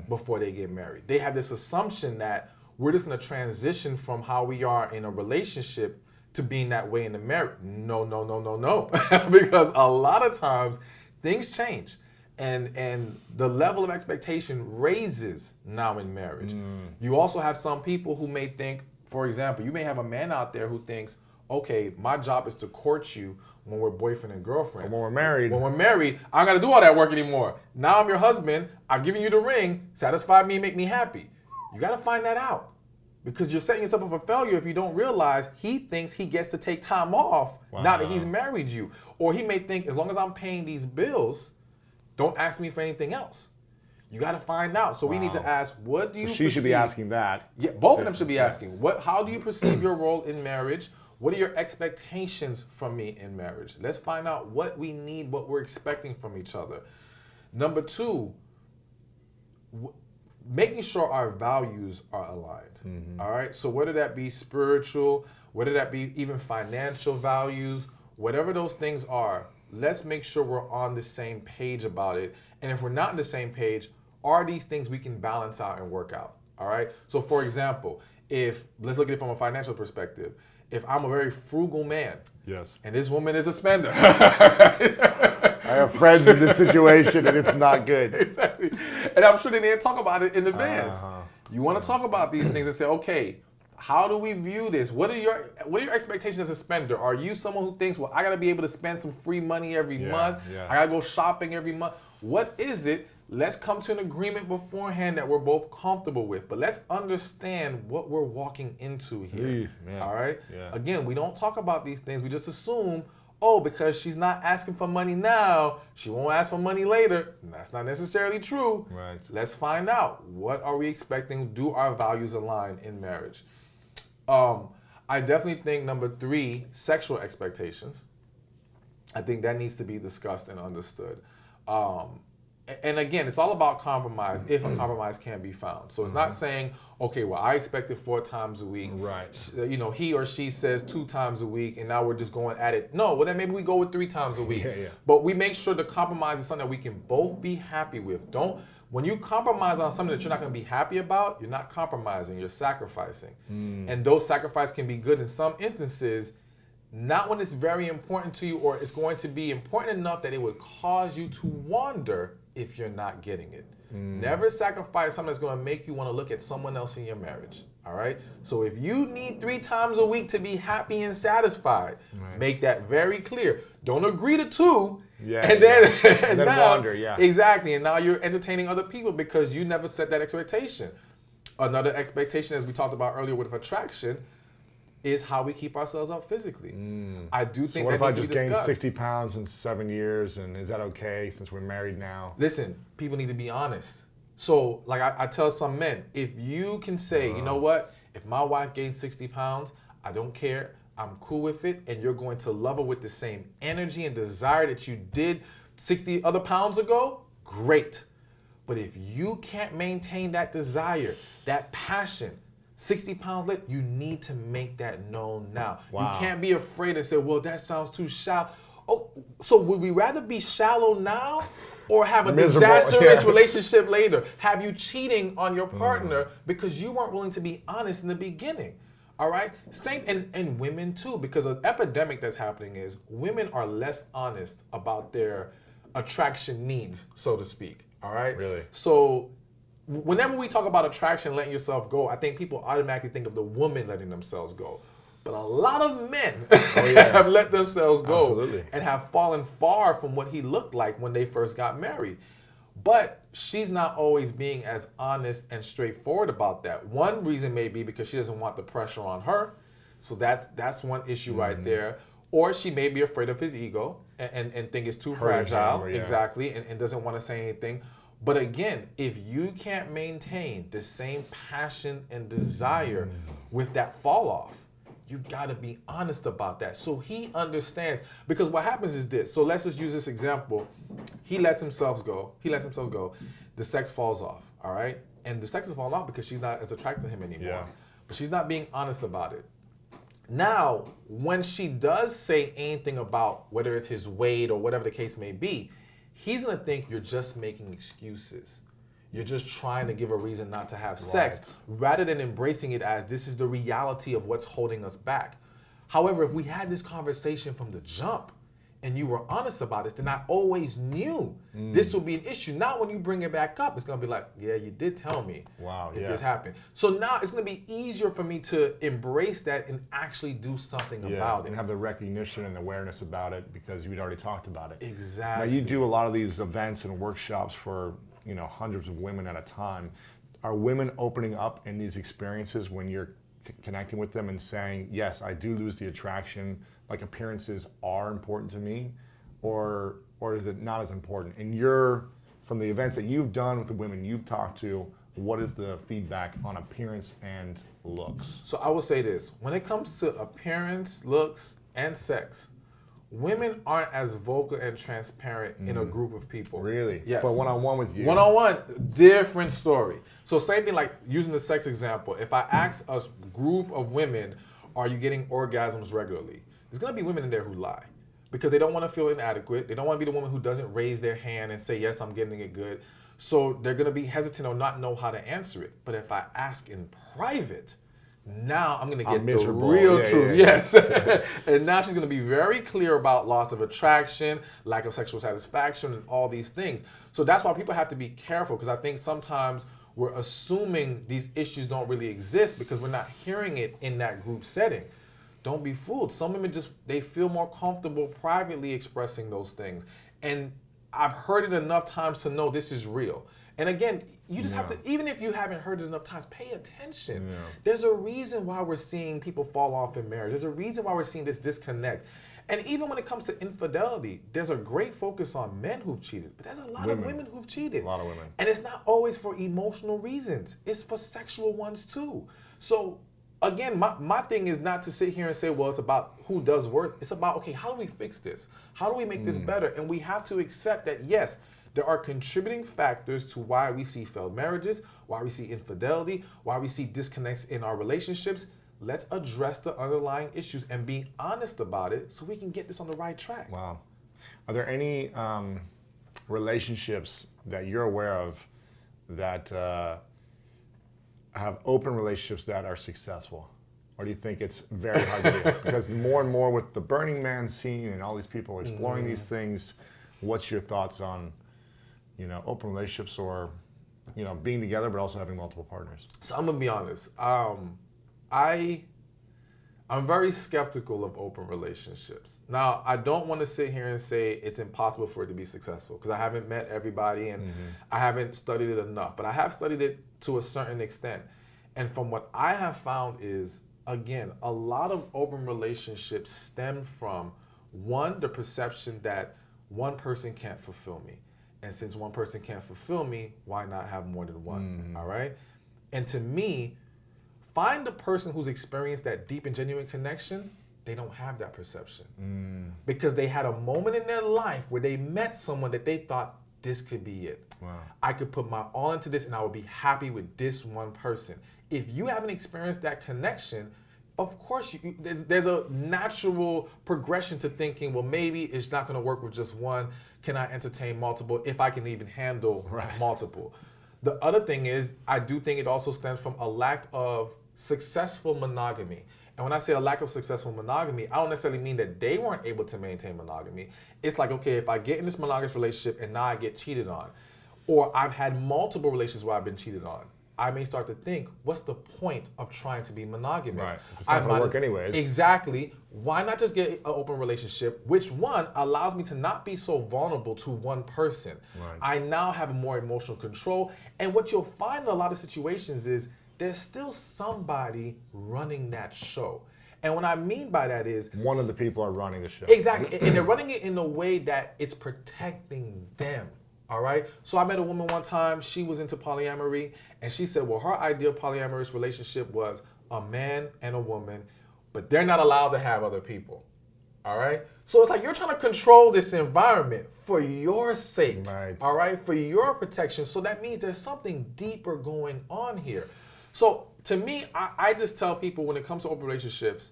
before they get married. They have this assumption that we're just going to transition from how we are in a relationship to being that way in the marriage. No. Because a lot of times things change. And the level of expectation raises now in marriage. You also have some people who may think, for example, you may have a man out there who thinks, okay, my job is to court you when we're boyfriend and girlfriend. But when we're married, I don't got to do all that work anymore. Now I'm your husband. I've given you the ring. Satisfy me, make me happy. You got to find that out, because you're setting yourself up for failure if you don't realize he thinks he gets to take time off now that he's married you. Or he may think, as long as I'm paying these bills, don't ask me for anything else. You got to find out. So we need to ask, what do you she should be asking that. Yeah, both of them should be asking. How do you perceive your role in marriage? What are your expectations from me in marriage? Let's find out what we need, what we're expecting from each other. Number two, making sure our values are aligned. All right. So whether that be spiritual, whether that be even financial values, whatever those things are, let's make sure we're on the same page about it. And if we're not on the same page, are these things we can balance out and work out? All right. So for example, let's look at it from a financial perspective. If I'm a very frugal man, yes, and this woman is a spender, I have friends in this situation, and it's not good. Exactly. And I'm sure they didn't talk about it in advance. You want to talk about these things and say, okay, how do we view this? What are your expectations as a spender? Are you someone who thinks, well, I got to be able to spend some free money every month. I got to go shopping every month. What is it? Let's come to an agreement beforehand that we're both comfortable with. But let's understand what we're walking into here. All right? Yeah. Again, we don't talk about these things. We just assume, oh, because she's not asking for money now, she won't ask for money later. And that's not necessarily true. Right. Let's find out. What are we expecting? Do our values align in marriage? I definitely think number three, sexual expectations. I think that needs to be discussed and understood. And again, it's all about compromise if a compromise can be found. So it's not saying, okay, well, I expected 4 times a week. Right. You know, he or she says 2 times a week, and now we're just going at it. No, well, then maybe we go with 3 times a week. But we make sure the compromise is something that we can both be happy with. When you compromise on something that you're not going to be happy about, you're not compromising, you're sacrificing. And those sacrifices can be good in some instances, not when it's very important to you or it's going to be important enough that it would cause you to wander if you're not getting it. Never sacrifice something that's going to make you want to look at someone else in your marriage. All right? So if you need 3 times a week to be happy and satisfied, make that very clear. Don't agree to 2. And then now, wander. Exactly. And now you're entertaining other people because you never set that expectation. Another expectation, as we talked about earlier with attraction, is how we keep ourselves up physically. I do think so that needs to be discussed. What if I just gained 60 pounds in 7 years, and is that okay since we're married now? Listen, people need to be honest. So, like I tell some men, if you can say, you know what, if my wife gains 60 pounds, I don't care, I'm cool with it, and you're going to love her with the same energy and desire that you did 60 other pounds ago, great. But if you can't maintain that desire, that passion, 60 pounds later, you need to make that known now. You can't be afraid and say, well, that sounds too shallow. Oh, so would we rather be shallow now or have a Miserable, disastrous yeah. relationship later? Have you cheating on your partner because you weren't willing to be honest in the beginning? All right? Same, and women too, because an epidemic that's happening is women are less honest about their attraction needs, so to speak. All right? Really? So whenever we talk about attraction, letting yourself go, I think people automatically think of the woman letting themselves go. But a lot of men have let themselves go Absolutely. and have fallen far from what he looked like when they first got married. But she's not always being as honest and straightforward about that. One reason may be because she doesn't want the pressure on her. So that's one issue right there. Or she may be afraid of his ego and think it's too fragile. Exactly. And doesn't want to say anything. But again, if you can't maintain the same passion and desire with that fall off, you gotta be honest about that. So he understands, because what happens is this. So let's just use this example. He lets himself go. The sex falls off, all right? And the sex is falling off because she's not as attracted to him anymore. Yeah. But she's not being honest about it. Now, when she does say anything about whether it's his weight or whatever the case may be, he's gonna think you're just making excuses. You're just trying to give a reason not to have sex, rather than embracing it as this is the reality of what's holding us back. However, if we had this conversation from the jump and you were honest about it, then I always knew this would be an issue. Now when you bring it back up, it's gonna be like, yeah, you did tell me that this happened. So now it's gonna be easier for me to embrace that and actually do something about it. And have the recognition and awareness about it because you'd already talked about it. Exactly. Now you do a lot of these events and workshops for hundreds of women at a time. Are women opening up in these experiences when you're connecting with them and saying, yes, I do lose the attraction, like appearances are important to me, or is it not as important? And from the events that you've done with the women you've talked to, what is the feedback on appearance and looks? So I will say this, when it comes to appearance, looks, and sex, women aren't as vocal and transparent in a group of people. Really? Yes. But one-on-one with you? One-on-one, different story. So same thing like using the sex example. If I ask a group of women, are you getting orgasms regularly? There's going to be women in there who lie because they don't want to feel inadequate. They don't want to be the woman who doesn't raise their hand and say, yes, I'm getting it good. So they're going to be hesitant or not know how to answer it. But if I ask in private, now I'm going to get the real truth. Yes. And now she's going to be very clear about loss of attraction, lack of sexual satisfaction, and all these things. So that's why people have to be careful, because I think sometimes we're assuming these issues don't really exist because we're not hearing it in that group setting. Don't be fooled. Some women they feel more comfortable privately expressing those things. And I've heard it enough times to know this is real. And again, you just have to, even if you haven't heard it enough times, pay attention. Yeah. There's a reason why we're seeing people fall off in marriage. There's a reason why we're seeing this disconnect. And even when it comes to infidelity, there's a great focus on men who've cheated, but there's a lot of women who've cheated. A lot of women. And it's not always for emotional reasons. It's for sexual ones too. So again, my thing is not to sit here and say, well, it's about who does work. It's about, okay, how do we fix this? How do we make this better? And we have to accept that, yes, there are contributing factors to why we see failed marriages, why we see infidelity, why we see disconnects in our relationships. Let's address the underlying issues and be honest about it so we can get this on the right track. Wow. Are there any relationships that you're aware of that have open relationships that are successful? Or do you think it's very hard to do? Because more and more with the Burning Man scene and all these people exploring these things, what's your thoughts on open relationships or, being together but also having multiple partners? So I'm gonna be honest. I'm very skeptical of open relationships. Now, I don't want to sit here and say it's impossible for it to be successful because I haven't met everybody and I haven't studied it enough, but I have studied it to a certain extent. And from what I have found is, again, a lot of open relationships stem from, one, the perception that one person can't fulfill me. And since one person can't fulfill me, why not have more than one, all right? And to me, find the person who's experienced that deep and genuine connection, they don't have that perception. Because they had a moment in their life where they met someone that they thought, this could be it. Wow. I could put my all into this and I would be happy with this one person. If you haven't experienced that connection, of course, there's a natural progression to thinking, well, maybe it's not going to work with just one. Can I entertain multiple if I can even handle multiple? The other thing is, I do think it also stems from a lack of successful monogamy. And when I say a lack of successful monogamy, I don't necessarily mean that they weren't able to maintain monogamy. It's like, okay, if I get in this monogamous relationship and now I get cheated on, or I've had multiple relationships where I've been cheated on, I may start to think, what's the point of trying to be monogamous? Right. If it's not going to work anyways. Exactly. Why not just get an open relationship, which one allows me to not be so vulnerable to one person. Right. I now have more emotional control. And what you'll find in a lot of situations is there's still somebody running that show. And what I mean by that is, one of the people are running the show. Exactly. And they're running it in a way that it's protecting them. All right. So I met a woman one time. She was into polyamory, and she said, well, her ideal polyamorous relationship was a man and a woman, but they're not allowed to have other people. All right. So it's like you're trying to control this environment for your sake. Right. All right. For your protection. So that means there's something deeper going on here. So to me, I just tell people when it comes to open relationships,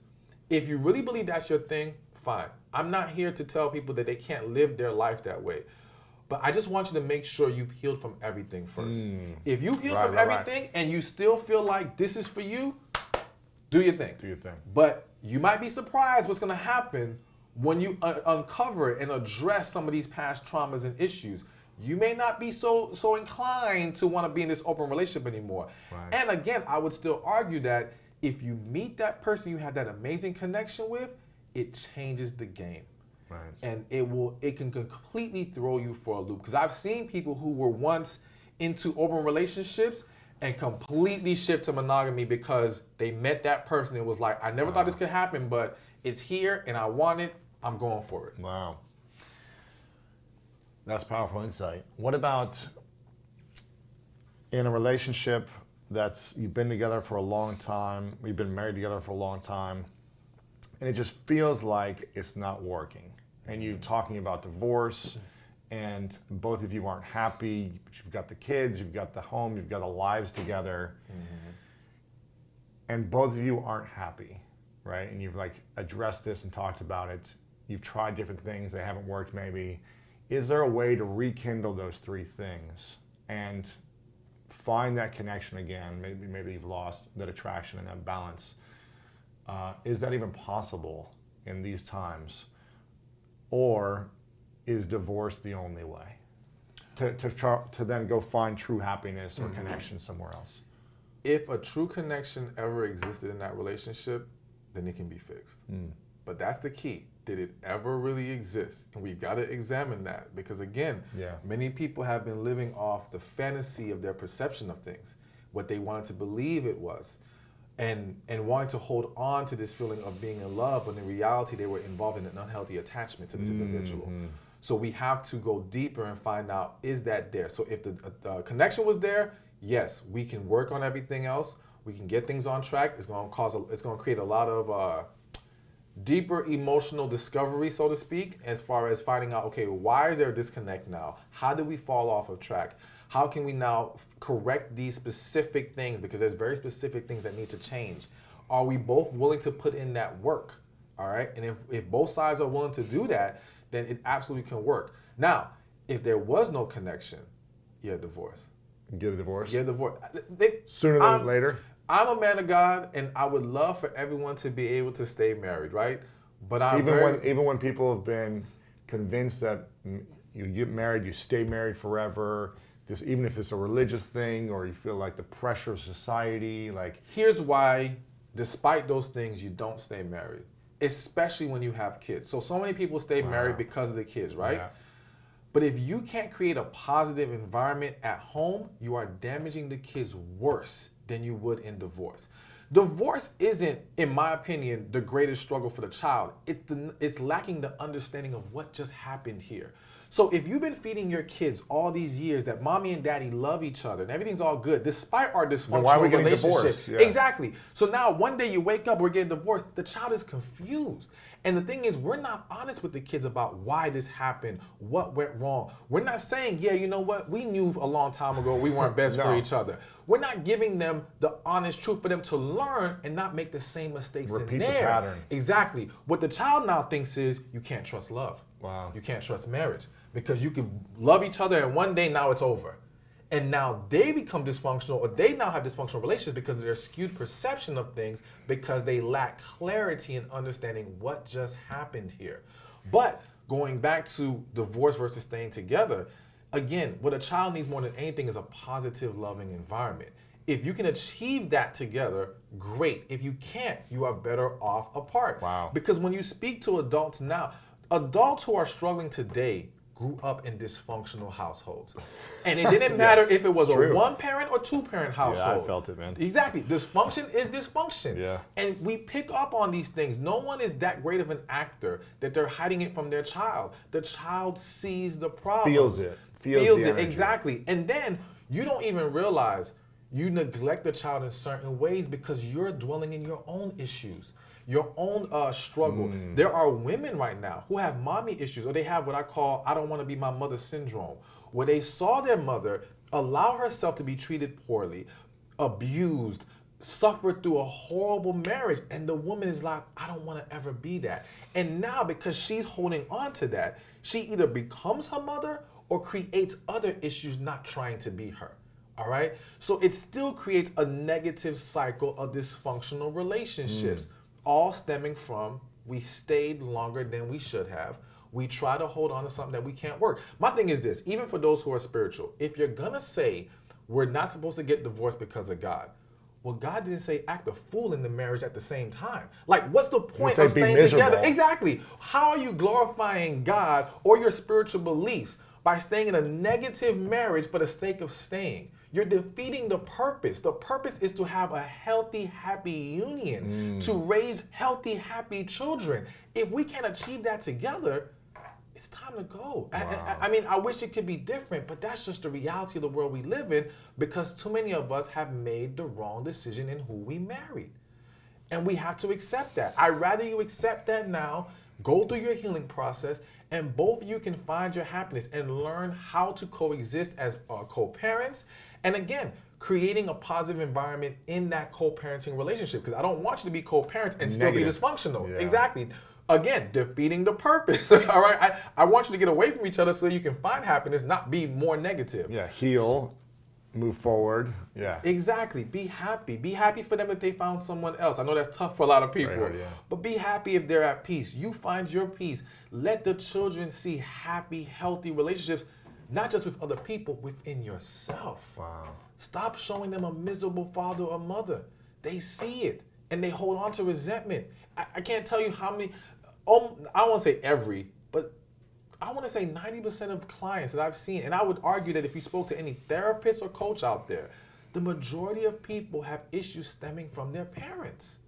if you really believe that's your thing, fine. I'm not here to tell people that they can't live their life that way. But I just want you to make sure you've healed from everything first. If you heal from everything and you still feel like this is for you, do your thing. Do your thing. But you might be surprised what's going to happen when you uncover and address some of these past traumas and issues. You may not be so inclined to want to be in this open relationship anymore. Right. And again, I would still argue that if you meet that person you have that amazing connection with, it changes the game. Right. And it can completely throw you for a loop. Because I've seen people who were once into open relationships and completely shift to monogamy because they met that person and was like, I never thought this could happen, but it's here and I want it, I'm going for it. Wow. That's powerful insight. What about in a relationship you've been together for a long time, you've been married together for a long time, and it just feels like it's not working. And you're talking about divorce, and both of you aren't happy. You've got the kids, you've got the home, you've got the lives together, and both of you aren't happy, right? And you've like addressed this and talked about it. You've tried different things, they haven't worked maybe. Is there a way to rekindle those three things and find that connection again? Maybe you've lost that attraction and that balance. Is that even possible in these times? Or is divorce the only way to then go find true happiness or connection somewhere else? If a true connection ever existed in that relationship, then it can be fixed. But that's the key. Did it ever really exist? And we've got to examine that because, again, many people have been living off the fantasy of their perception of things, what they wanted to believe it was, and wanting to hold on to this feeling of being in love, when in reality they were involved in an unhealthy attachment to this individual. So we have to go deeper and find out, is that there? So if the connection was there, yes, we can work on everything else. We can get things on track. It's going to create a lot of deeper emotional discovery, so to speak, as far as finding out, okay, why is there a disconnect now? How did we fall off of track? How can we now correct these specific things? Because there's very specific things that need to change. Are we both willing to put in that work? All right. And if both sides are willing to do that, then it absolutely can work. Now, if there was no connection, divorce. Get a divorce? Get a divorce. Sooner than later? I'm a man of God, and I would love for everyone to be able to stay married, right? But even when people have been convinced that you get married, you stay married forever, even if it's a religious thing or you feel like the pressure of society, like... Here's why, despite those things, you don't stay married, especially when you have kids. So many people stay married because of the kids, right? Yeah. But if you can't create a positive environment at home, you are damaging the kids worse than you would in divorce. Divorce isn't, in my opinion, the greatest struggle for the child. It's lacking the understanding of what just happened here. So if you've been feeding your kids all these years that mommy and daddy love each other and everything's all good, despite our dysfunctional why are we getting relationship. divorced? Yeah. Exactly. So now one day you wake up, we're getting divorced. The child is confused. And the thing is, we're not honest with the kids about why this happened, what went wrong. We're not saying, yeah, you know what? We knew a long time ago we weren't best for each other. We're not giving them the honest truth for them to learn and not make the same mistakes Repeat in the there. pattern. Exactly. What the child now thinks is you can't trust love. Wow. You can't trust marriage because you can love each other and one day now it's over. And now they become dysfunctional, or they now have dysfunctional relationships because of their skewed perception of things, because they lack clarity in understanding what just happened here. But going back to divorce versus staying together, again, what a child needs more than anything is a positive, loving environment. If you can achieve that together, great. If you can't, you are better off apart. Wow. Because when you speak to adults now, adults who are struggling today grew up in dysfunctional households. And it didn't matter if it was a one-parent or two-parent household. Yeah, I felt it, man. Exactly. Dysfunction is dysfunction. Yeah. And we pick up on these things. No one is that great of an actor that they're hiding it from their child. The child sees the problem. Feels it. Feels the it, energy. Exactly. And then you don't even realize you neglect the child in certain ways because you're dwelling in your own issues, your own struggle. There are women right now who have mommy issues, or they have what I call I don't want to be my mother syndrome, where they saw their mother allow herself to be treated poorly, abused, suffered through a horrible marriage, and the woman is like, I don't want to ever be that. And now because she's holding on to that, she either becomes her mother or creates other issues not trying to be her. All right? So it still creates a negative cycle of dysfunctional relationships, all stemming from we stayed longer than we should have. We try to hold on to something that we can't work. My thing is this, even for those who are spiritual, if you're gonna say we're not supposed to get divorced because of God, well, God didn't say act a fool in the marriage at the same time. Like, what's the point of staying together? Exactly. How are you glorifying God or your spiritual beliefs by staying in a negative marriage for the sake of staying? You're defeating the purpose. The purpose is to have a healthy, happy union, to raise healthy, happy children. If we can't achieve that together, it's time to go. Wow. I mean, I wish it could be different, but that's just the reality of the world we live in because too many of us have made the wrong decision in who we married. And we have to accept that. I'd rather you accept that now, go through your healing process, and both of you can find your happiness and learn how to coexist as co-parents. And again, creating a positive environment in that co-parenting relationship. Because I don't want you to be co-parents and still be dysfunctional. Yeah. Exactly. Again, defeating the purpose. All right. I want you to get away from each other so you can find happiness, not be more negative. Yeah, heal, move forward. Yeah. Exactly. Be happy. Be happy for them if they found someone else. I know that's tough for a lot of people. Right, yeah. But be happy if they're at peace. You find your peace. Let the children see happy, healthy relationships, not just with other people, within yourself. Wow. Stop showing them a miserable father or mother. They see it and they hold on to resentment. I can't tell you how many, I don't want to say every, but I want to say 90% of clients that I've seen, and I would argue that if you spoke to any therapist or coach out there, the majority of people have issues stemming from their parents,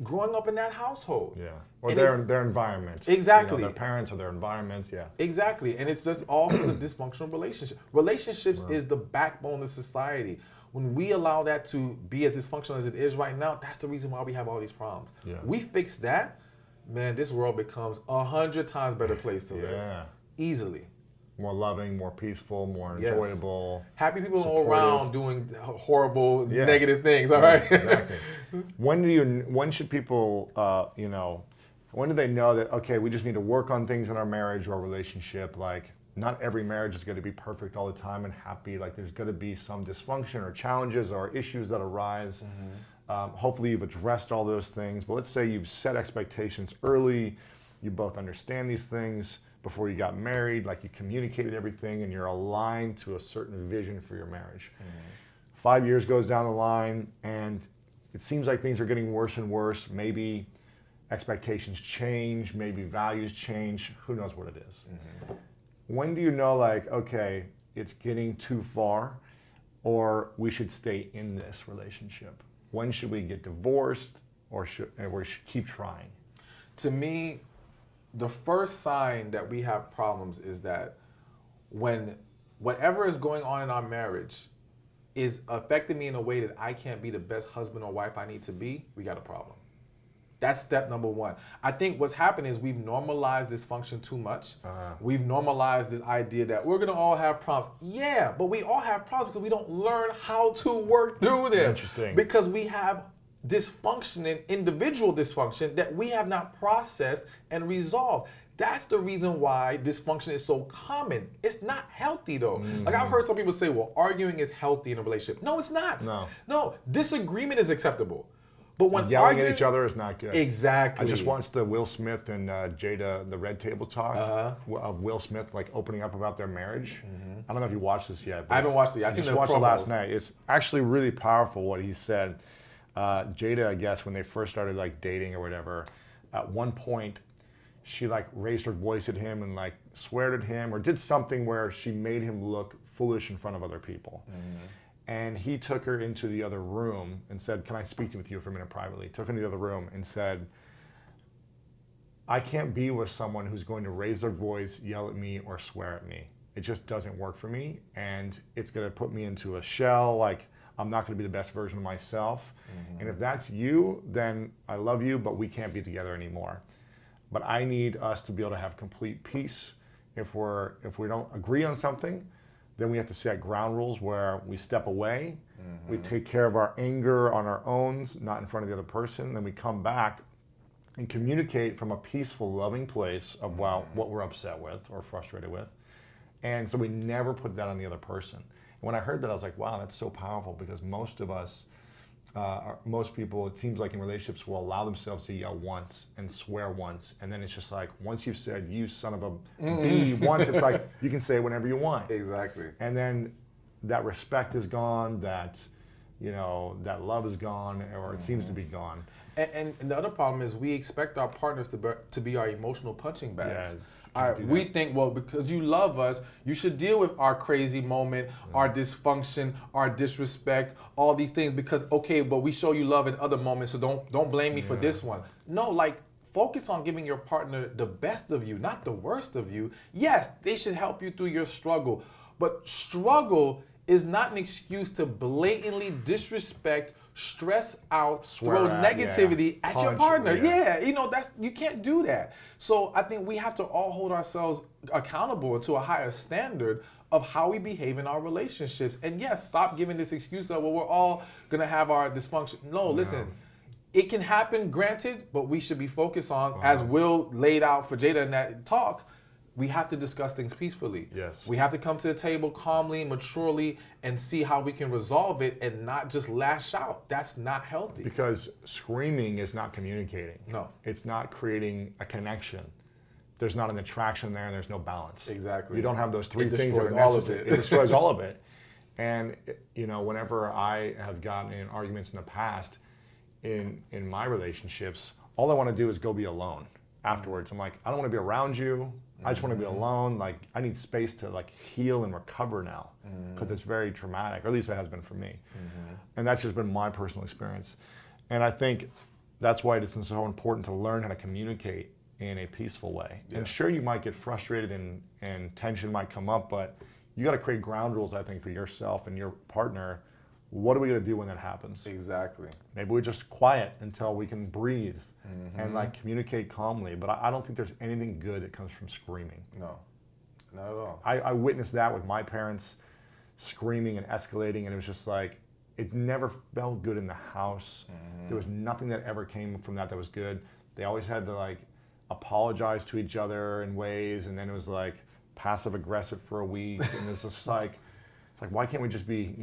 growing up in that household. Yeah. Or And their environment. Exactly. You know, their parents or their environments, yeah. Exactly, and it's just all because of dysfunctional relationships. Relationships is the backbone of society. When we allow that to be as dysfunctional as it is right now, that's the reason why we have all these problems. Yeah. We fix that, man, this world becomes 100 times better place to live. Yeah. Easily. More loving, more peaceful, more Yes. enjoyable. Happy people all supportive. around doing horrible, Yeah. negative things, all right? Exactly. When should people, when do they know that, okay, we just need to work on things in our marriage or relationship? Like, not every marriage is going to be perfect all the time and happy. Like, there's going to be some dysfunction or challenges or issues that arise. Hopefully you've addressed all those things. But let's say you've set expectations early. You both understand these things before you got married. Like, you communicated everything and you're aligned to a certain vision for your marriage. 5 years goes down the line and it seems like things are getting worse and worse. Maybe expectations change, maybe values change. Who knows what it is? When do you know, like, okay, it's getting too far, or we should stay in this relationship? When should we get divorced, or should we keep trying? To me, the first sign that we have problems is that when whatever is going on in our marriage is affecting me in a way that I can't be the best husband or wife I need to be, we got a problem. That's step number one. I think what's happened is we've normalized dysfunction too much. We've normalized this idea that we're gonna all have problems. Yeah, but we all have problems because we don't learn how to work through them. Interesting. Because we have dysfunction and individual dysfunction that we have not processed and resolved. That's the reason why dysfunction is so common. It's not healthy though. Like I've heard some people say, well, arguing is healthy in a relationship. No, it's not. No, disagreement is acceptable. But when yelling at each other is not good. Exactly. I just watched the Will Smith and Jada, the Red Table Talk of Will Smith like opening up about their marriage. I don't know if you watched this yet. I haven't watched it. I just watched it last night. It's actually really powerful what he said. Jada, I guess, when they first started like dating or whatever, at one point she like raised her voice at him and like sweared at him or did something where she made him look foolish in front of other people. And he took her into the other room and said, can I speak with you for a minute privately? Took her into the other room and said, I can't be with someone who's going to raise their voice, yell at me, or swear at me. It just doesn't work for me. And it's going to put me into a shell. Like, I'm not going to be the best version of myself. And if that's you, then I love you, but we can't be together anymore. But I need us to be able to have complete peace. If we don't agree on something, then we have to set ground rules where we step away, we take care of our anger on our own, not in front of the other person, then we come back and communicate from a peaceful, loving place about what we're upset with or frustrated with. And so we never put that on the other person. And when I heard that, I was like, wow, that's so powerful, because most of us, most people, it seems like in relationships, will allow themselves to yell once and swear once, and then it's just like, once you've said you son of a b once, it's like you can say it whenever you want. Exactly. And then that respect is gone, that that love is gone, or it seems to be gone. And the other problem is we expect our partners to be our emotional punching bags. Yeah, we think, well, because you love us, you should deal with our crazy moment, our dysfunction, our disrespect, all these things, because, okay, but we show you love in other moments, so don't blame me for this one. No, like, focus on giving your partner the best of you, not the worst of you. Yes, they should help you through your struggle, but struggle is not an excuse to blatantly disrespect, stress out, throw negativity at your partner. You can't do that. So I think we have to all hold ourselves accountable to a higher standard of how we behave in our relationships. And yes, stop giving this excuse of, well, we're all gonna have our dysfunction. No, listen, it can happen, granted, but we should be focused on, as Will laid out for Jada in that talk, we have to discuss things peacefully. Yes. We have to come to the table calmly, maturely, and see how we can resolve it and not just lash out. That's not healthy. Because screaming is not communicating. No. It's not creating a connection. There's not an attraction there, and there's no balance. Exactly. You don't have those three things that are all of necessary. it. It destroys all of it. And whenever I have gotten in arguments in the past, in my relationships, all I want to do is go be alone afterwards. I'm like, I don't want to be around you. I just want to be alone. Like, I need space to like heal and recover now, because it's very traumatic, or at least it has been for me. And that's just been my personal experience. And I think that's why it's so important to learn how to communicate in a peaceful way. And sure, you might get frustrated and tension might come up, but you got to create ground rules, I think, for yourself and your partner. What are we going to do when that happens? Exactly. Maybe we just quiet until we can breathe and like communicate calmly. But I don't think there's anything good that comes from screaming. No, not at all. I witnessed that with my parents, screaming and escalating, and it was just like, it never felt good in the house. There was nothing that ever came from that was good. They always had to like apologize to each other in ways, and then it was like passive aggressive for a week, and it's just like, why can't we just be,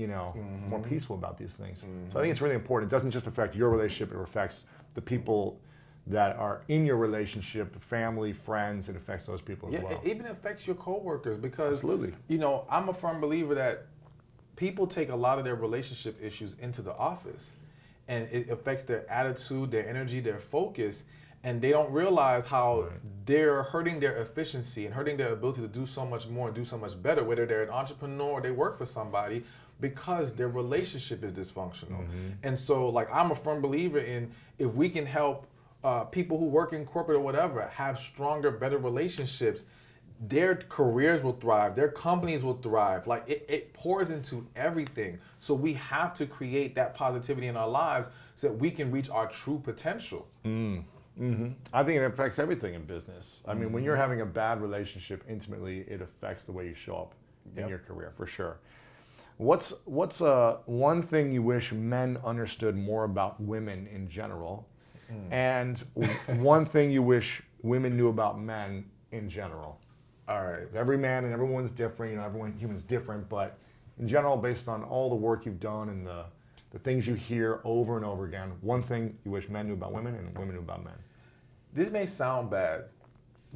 more peaceful about these things? So I think it's really important. It doesn't just affect your relationship, it affects the people that are in your relationship, family, friends. It affects those people as well. It even affects your coworkers, because, Absolutely. I'm a firm believer that people take a lot of their relationship issues into the office, and it affects their attitude, their energy, their focus, and they don't realize how they're hurting their efficiency and hurting their ability to do so much more and do so much better, whether they're an entrepreneur or they work for somebody, because their relationship is dysfunctional. And so, like, I'm a firm believer in, if we can help people who work in corporate or whatever have stronger, better relationships, their careers will thrive, their companies will thrive. Like it pours into everything. So we have to create that positivity in our lives so that we can reach our true potential. I think it affects everything in business. I mean, when you're having a bad relationship intimately, it affects the way you show up in your career, for sure. What's one thing you wish men understood more about women in general, and one thing you wish women knew about men in general? All right. Every man and everyone's different. You know, human's different, but in general, based on all the work you've done and the things you hear over and over again, one thing you wish men knew about women and women knew about men. This may sound bad,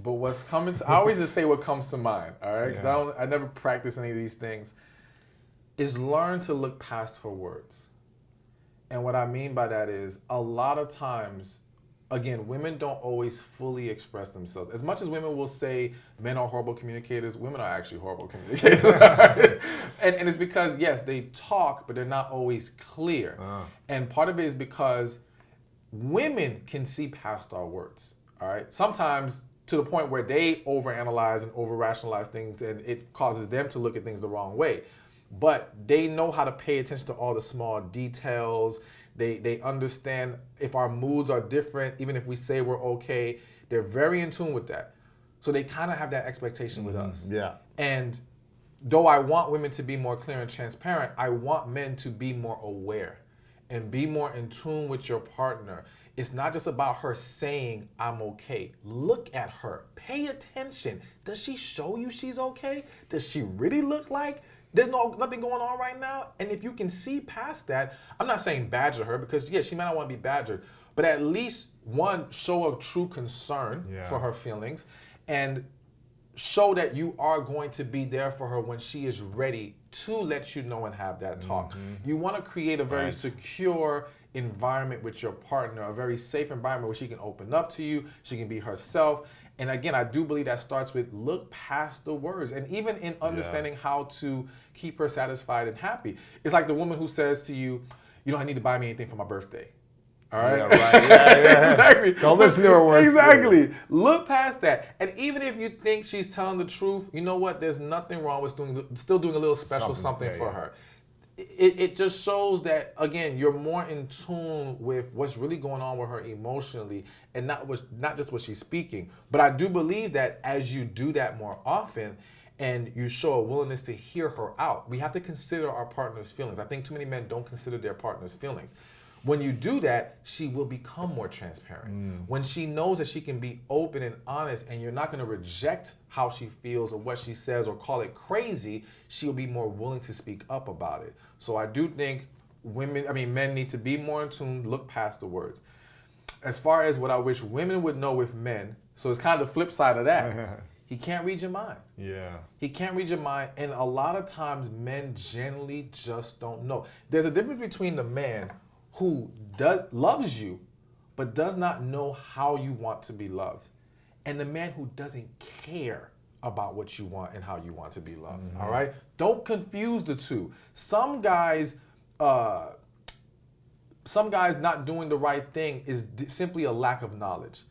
but what's coming to, I always just say what comes to mind, all right? Because I never practice any of these things, is learn to look past her words. And what I mean by that is a lot of times, again, women don't always fully express themselves. As much as women will say men are horrible communicators, women are actually horrible communicators. and it's because, yes, they talk, but they're not always clear. And part of it is because women can see past our words, all right? Sometimes to the point where they overanalyze and over-rationalize things, and it causes them to look at things the wrong way. But they know how to pay attention to all the small details. They understand if our moods are different, even if we say we're okay, they're very in tune with that. So they kind of have that expectation with us. Yeah. And though I want women to be more clear and transparent, I want men to be more aware and be more in tune with your partner. It's not just about her saying, I'm okay. Look at her. Pay attention. Does she show you she's okay? Does she really look like there's nothing going on right now? And if you can see past that, I'm not saying badger her, because yeah, she might not want to be badgered, but at least one, show a true concern for her feelings, and show that you are going to be there for her when she is ready to let you know and have that talk. You want to create a very secure environment with your partner, a very safe environment where she can open up to you, she can be herself. And again, I do believe that starts with look past the words, and even in understanding how to keep her satisfied and happy. It's like the woman who says to you, you don't need to buy me anything for my birthday. All right? Yeah, right. Yeah. Exactly. Don't listen to her words. Exactly. Look past that. And even if you think she's telling the truth, you know what? There's nothing wrong with still doing a little special something for her. It just shows that, again, you're more in tune with what's really going on with her emotionally, and not just what she's speaking. But I do believe that as you do that more often and you show a willingness to hear her out, we have to consider our partner's feelings. I think too many men don't consider their partner's feelings. When you do that, she will become more transparent. When she knows that she can be open and honest and you're not going to reject how she feels or what she says or call it crazy, she'll be more willing to speak up about it. So I do think men need to be more in tune, look past the words. As far as what I wish women would know with men, so it's kind of the flip side of that. He can't read your mind. Yeah. He can't read your mind, and a lot of times men generally just don't know. There's a difference between the man who loves you, but does not know how you want to be loved, and the man who doesn't care about what you want and how you want to be loved. All right? Don't confuse the two. Some guys not doing the right thing is simply a lack of knowledge,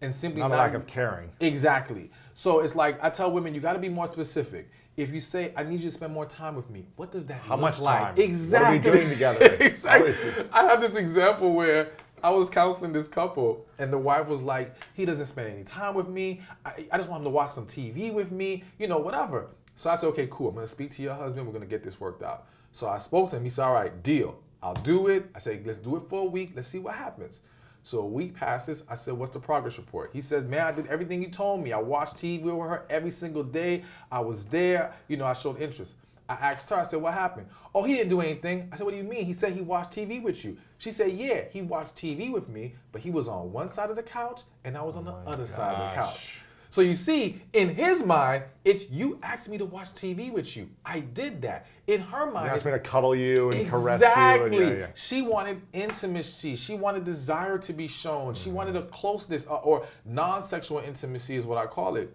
and simply not a lack of caring. Exactly. So it's like I tell women, you got to be more specific. If you say, I need you to spend more time with me, what does that How look much like? time? Exactly. What are we doing together? Exactly. I have this example where I was counseling this couple, and the wife was like, he doesn't spend any time with me. I just want him to watch some TV with me, whatever. So I said, okay, cool. I'm going to speak to your husband. We're going to get this worked out. So I spoke to him. He said, all right, deal. I'll do it. I said, let's do it for a week. Let's see what happens. So a week passes. I said, what's the progress report? He says, man, I did everything you told me. I watched TV with her every single day. I was there. I showed interest. I asked her, I said, what happened? Oh, he didn't do anything. I said, what do you mean? He said he watched TV with you. She said, yeah, he watched TV with me, but he was on one side of the couch and I was on the other side of the couch. So you see, in his mind, it's you asked me to watch TV with you. I did that. In her mind, You asked me to cuddle you and caress exactly. you. And She wanted intimacy. She wanted desire to be shown. She wanted a closeness or non-sexual intimacy is what I call it.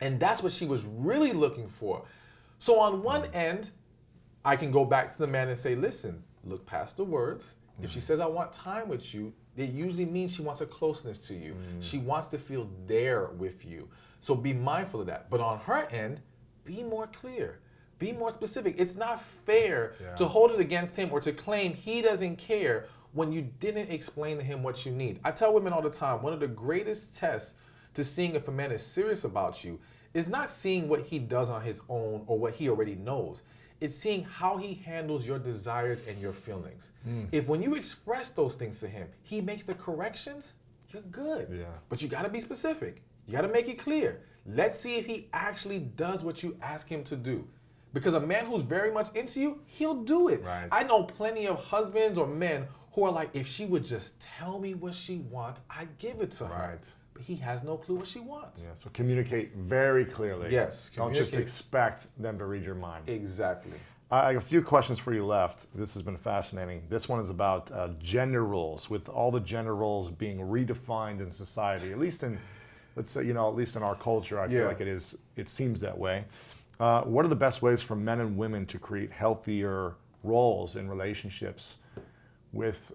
And that's what she was really looking for. So on one end, I can go back to the man and say, listen, look past the words If she says, I want time with you, it usually means she wants a closeness to you. She wants to feel there with you. So be mindful of that. But on her end, be more clear. Be more specific. It's not fair to hold it against him or to claim he doesn't care when you didn't explain to him what you need. I tell women all the time, one of the greatest tests to seeing if a man is serious about you is not seeing what he does on his own or what he already knows. It's seeing how he handles your desires and your feelings. If when you express those things to him, he makes the corrections, you're good. Yeah. But you gotta be specific. You gotta make it clear. Let's see if he actually does what you ask him to do. Because a man who's very much into you, he'll do it. Right. I know plenty of husbands or men who are like, if she would just tell me what she wants, I'd give it to her. Right. But he has no clue what she wants. Yeah, so communicate very clearly. Yes, Don't just communicate. expect them to read your mind. Exactly. I have a few questions for you left. This has been fascinating. This one is about gender roles, with all the gender roles being redefined in society, at least in, let's say, at least in our culture, I feel like it seems that way. What are the best ways for men and women to create healthier roles in relationships with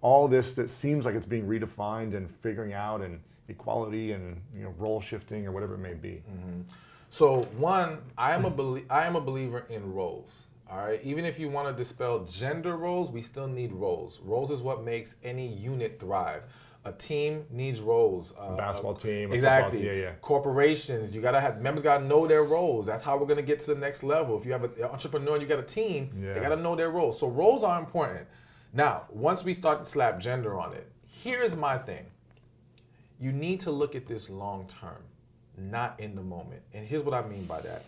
all this that seems like it's being redefined and figuring out, and equality and role shifting or whatever it may be? So one, I am a believer in roles. All right. Even if you want to dispel gender roles, we still need roles. Roles is what makes any unit thrive. A team needs roles. A basketball team. Exactly. Football, yeah. Corporations, you gotta have members. Gotta know their roles. That's how we're gonna get to the next level. If you have an entrepreneur and you got a team, they gotta know their roles. So roles are important. Now, once we start to slap gender on it, here's my thing. You need to look at this long term, not in the moment. And here's what I mean by that.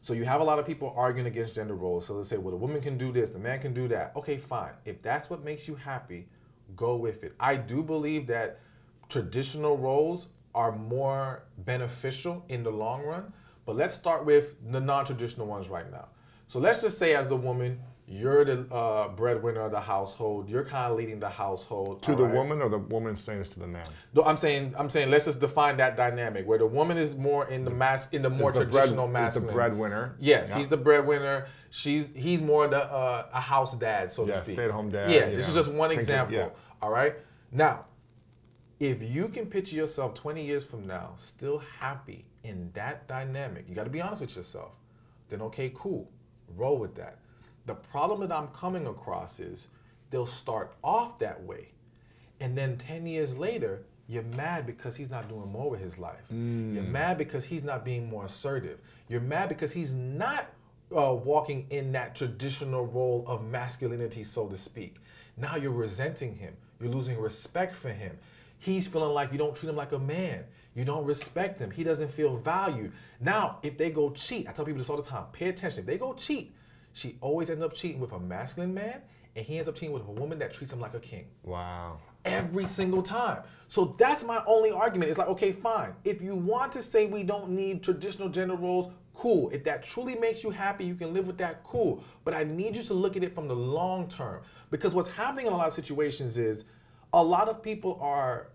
So you have a lot of people arguing against gender roles. So they say, well, the woman can do this, the man can do that. Okay, fine. If that's what makes you happy, go with it. I do believe that traditional roles are more beneficial in the long run, but let's start with the non-traditional ones right now. So let's just say as the woman, you're the breadwinner of the household. You're kind of leading the household. To the woman, or the woman saying this to the man? No, I'm saying let's just define that dynamic where the woman is more in the more traditional masculine. Is the breadwinner? Yes, he's the breadwinner. He's more the a house dad, so to speak. Stay-at-home dad. Yeah, this is just one example. Yeah. All right. Now, if you can picture yourself 20 years from now still happy in that dynamic, you got to be honest with yourself. Then okay, cool, roll with that. The problem that I'm coming across is they'll start off that way, and then 10 years later, you're mad because he's not doing more with his life. You're mad because he's not being more assertive. You're mad because he's not walking in that traditional role of masculinity, so to speak. Now you're resenting him. You're losing respect for him. He's feeling like you don't treat him like a man. You don't respect him. He doesn't feel valued. Now, if they go cheat, I tell people this all the time, pay attention. If they go cheat, she always ends up cheating with a masculine man, and he ends up cheating with a woman that treats him like a king. Wow. Every single time. So that's my only argument. It's like, okay, fine. If you want to say we don't need traditional gender roles, cool. If that truly makes you happy, you can live with that, cool. But I need you to look at it from the long term. Because what's happening in a lot of situations is a lot of people are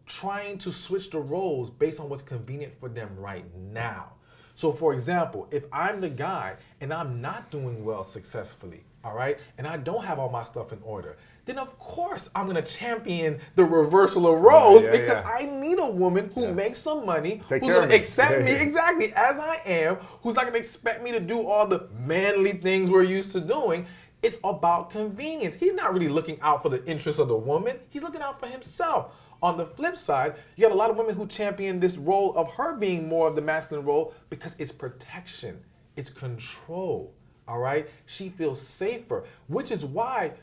trying to switch the roles based on what's convenient for them right now. So for example, if I'm the guy and I'm not doing well successfully, all right, and I don't have all my stuff in order, then of course I'm gonna champion the reversal of roles because I need a woman who makes some money, who's gonna accept me exactly as I am, who's not gonna expect me to do all the manly things we're used to doing. It's about convenience. He's not really looking out for the interests of the woman. He's looking out for himself. On the flip side, you got a lot of women who champion this role of her being more of the masculine role because it's protection, it's control, all right? She feels safer, which is why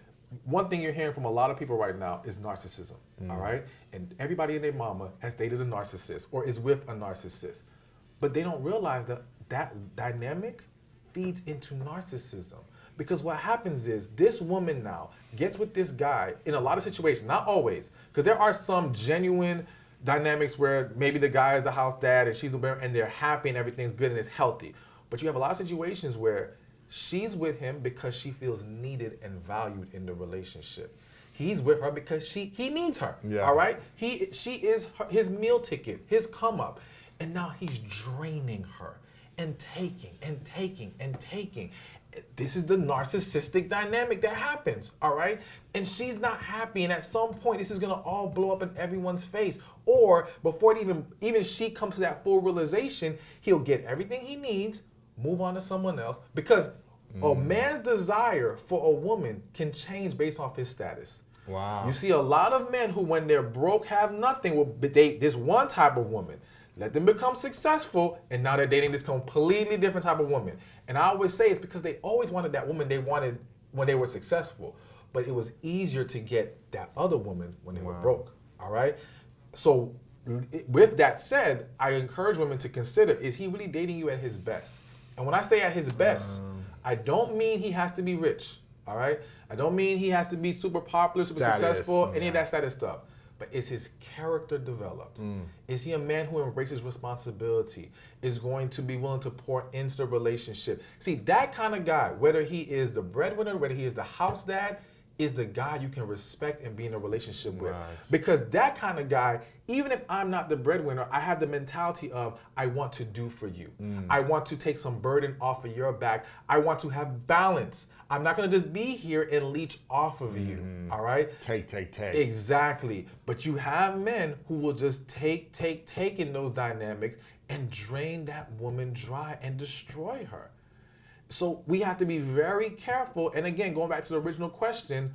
one thing you're hearing from a lot of people right now is narcissism, all right? And everybody and their mama has dated a narcissist or is with a narcissist. But they don't realize that that dynamic feeds into narcissism. Because what happens is this woman now gets with this guy in a lot of situations, not always, because there are some genuine dynamics where maybe the guy is the house dad and she's a bear and they're happy and everything's good and it's healthy. But you have a lot of situations where she's with him because she feels needed and valued in the relationship. He's with her because he needs her, all right? She is his meal ticket, his come up. And now he's draining her and taking and taking and taking. This is the narcissistic dynamic that happens, all right? And she's not happy, and at some point, this is gonna all blow up in everyone's face. Or before it even she comes to that full realization, he'll get everything he needs, move on to someone else, because a man's desire for a woman can change based off his status. Wow. You see a lot of men who, when they're broke, have nothing, will date this one type of woman. Let them become successful, and now they're dating this completely different type of woman. And I always say it's because they always wanted that woman they wanted when they were successful. But it was easier to get that other woman when they were broke, all right? So with that said, I encourage women to consider, is he really dating you at his best? And when I say at his best, I don't mean he has to be rich, all right? I don't mean he has to be super popular, super successful, any of that status stuff. But is his character developed? Is he a man who embraces responsibility? Is going to be willing to pour into the relationship? See, that kind of guy, whether he is the breadwinner, whether he is the house dad, is the guy you can respect and be in a relationship with. Because that kind of guy, even if I'm not the breadwinner, I have the mentality of, I want to do for you. I want to take some burden off of your back. I want to have balance. I'm not gonna just be here and leech off of you, all right? Take. Exactly. But you have men who will just take in those dynamics and drain that woman dry and destroy her. So we have to be very careful. And again, going back to the original question,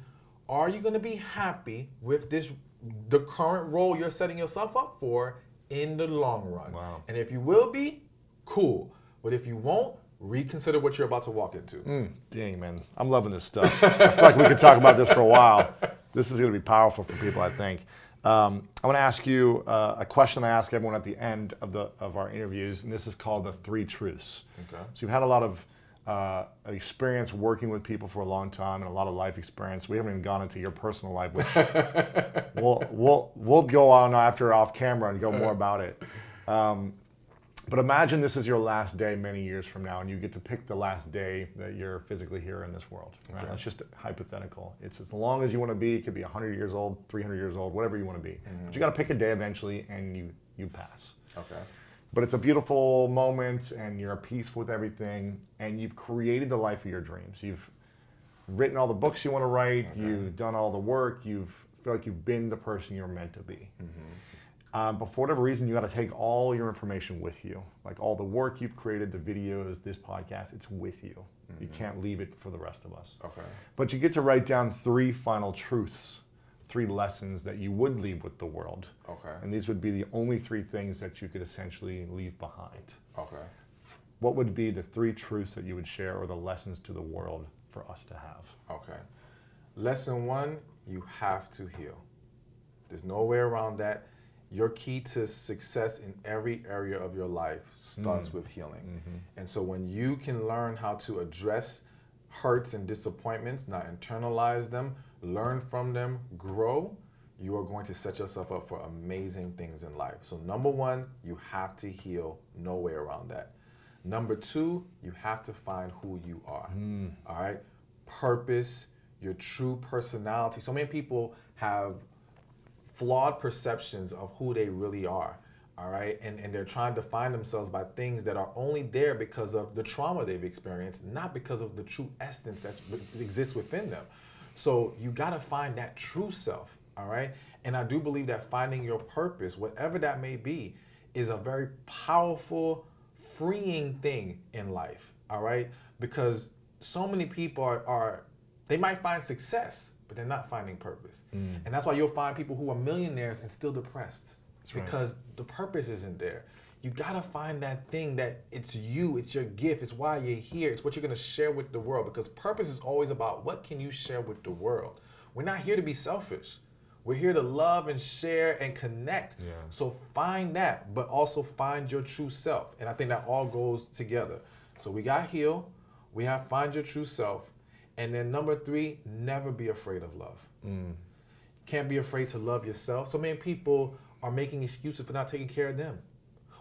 are you gonna be happy with the current role you're setting yourself up for in the long run? Wow. And if you will be, cool. But if you won't, reconsider what you're about to walk into. Dang, man. I'm loving this stuff. I feel like we could talk about this for a while. This is going to be powerful for people, I think. I want to ask you a question I ask everyone at the end of our interviews, and this is called the 3 truths. Okay. So you've had a lot of experience working with people for a long time and a lot of life experience. We haven't even gone into your personal life, which we'll go on after off camera and go more about it. But imagine this is your last day many years from now, and you get to pick the last day that you're physically here in this world. Right? Okay. It's just hypothetical. It's as long as you want to be. It could be 100 years old, 300 years old, whatever you want to be. But you got to pick a day eventually, and you pass. Okay. But it's a beautiful moment, and you're at peace with everything, and you've created the life of your dreams. You've written all the books you want to write. Okay. You've done all the work. You feel like you've been the person you're meant to be. But for whatever reason, you got to take all your information with you. Like all the work you've created, the videos, this podcast, it's with you. You can't leave it for the rest of us. Okay. But you get to write down 3 final truths, 3 lessons that you would leave with the world. Okay. And these would be the only 3 things that you could essentially leave behind. Okay. What would be the 3 truths that you would share, or the lessons to the world for us to have? Okay. Lesson 1, you have to heal. There's no way around that. Your key to success in every area of your life starts with healing. And so when you can learn how to address hurts and disappointments, not internalize them, learn from them, grow, you are going to set yourself up for amazing things in life. So number 1, you have to heal. No way around that. Number 2, you have to find who you are. All right? Purpose, your true personality. So many people have flawed perceptions of who they really are, all right? And they're trying to find themselves by things that are only there because of the trauma they've experienced, not because of the true essence that exists within them. So you gotta find that true self, all right? And I do believe that finding your purpose, whatever that may be, is a very powerful, freeing thing in life, all right? Because so many people they might find success, but they're not finding purpose. And that's why you'll find people who are millionaires and still depressed. That's because the purpose isn't there. You gotta find that thing that it's you, it's your gift, it's why you're here, it's what you're gonna share with the world, because purpose is always about what can you share with the world. We're not here to be selfish. We're here to love and share and connect. Yeah. So find that, but also find your true self. And I think that all goes together. So we got heal, we have find your true self, and then number 3, never be afraid of love. Can't be afraid to love yourself. So many people are making excuses for not taking care of them.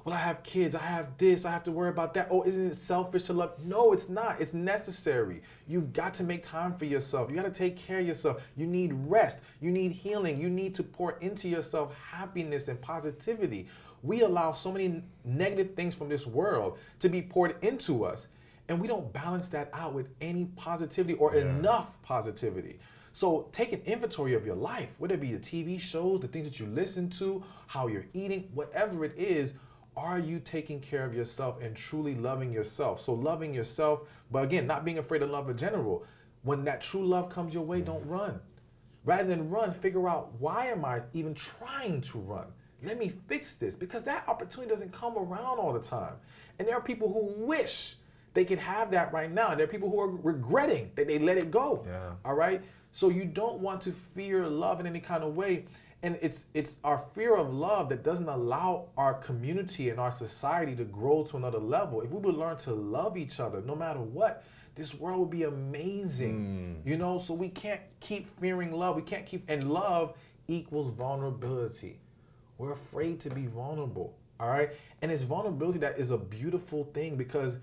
Well, I have kids, I have this, I have to worry about that. Oh, isn't it selfish to love? No, it's not. It's necessary. You've got to make time for yourself. You got to take care of yourself. You need rest. You need healing. You need to pour into yourself happiness and positivity. We allow so many negative things from this world to be poured into us. And we don't balance that out with any positivity or enough positivity. So take an inventory of your life, whether it be the TV shows, the things that you listen to, how you're eating, whatever it is. Are you taking care of yourself and truly loving yourself? So loving yourself, but again, not being afraid of love in general. When that true love comes your way, don't run. Rather than run, figure out, why am I even trying to run? Let me fix this, because that opportunity doesn't come around all the time. And there are people who wish they could have that right now. And there are people who are regretting that they let it go. All right? So you don't want to fear love in any kind of way. And it's our fear of love that doesn't allow our community and our society to grow to another level. If we would learn to love each other, no matter what, this world would be amazing. You know, so we can't keep fearing love. We can't keep, and love equals vulnerability. We're afraid to be vulnerable, all right? And it's vulnerability that is a beautiful thing, because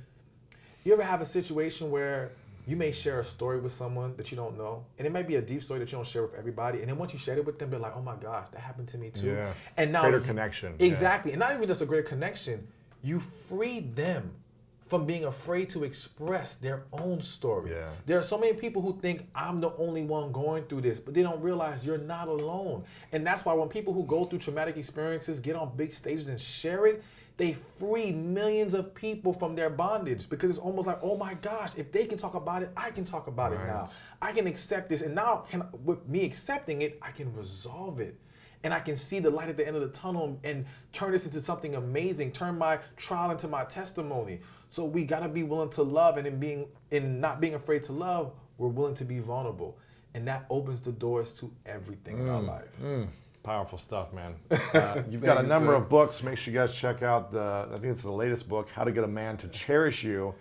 you ever have a situation where you may share a story with someone that you don't know, and it might be a deep story that you don't share with everybody, and then once you share it with them, they're like, oh my gosh, that happened to me too. Yeah. And now, greater connection. Exactly. And not even just a greater connection, you freed them from being afraid to express their own story. There are so many people who think I'm the only one going through this, but they don't realize you're not alone. And that's why when people who go through traumatic experiences get on big stages and share it, they free millions of people from their bondage, because it's almost like, oh my gosh, if they can talk about it, I can talk about it now. I can accept this, and now with me accepting it, I can resolve it. And I can see the light at the end of the tunnel and turn this into something amazing, turn my trial into my testimony. So we gotta be willing to love, and in not being afraid to love, we're willing to be vulnerable. And that opens the doors to everything in our life. Powerful stuff, man. You've got a number of books. Make sure you guys check out I think it's the latest book, How to Get a Man to Cherish You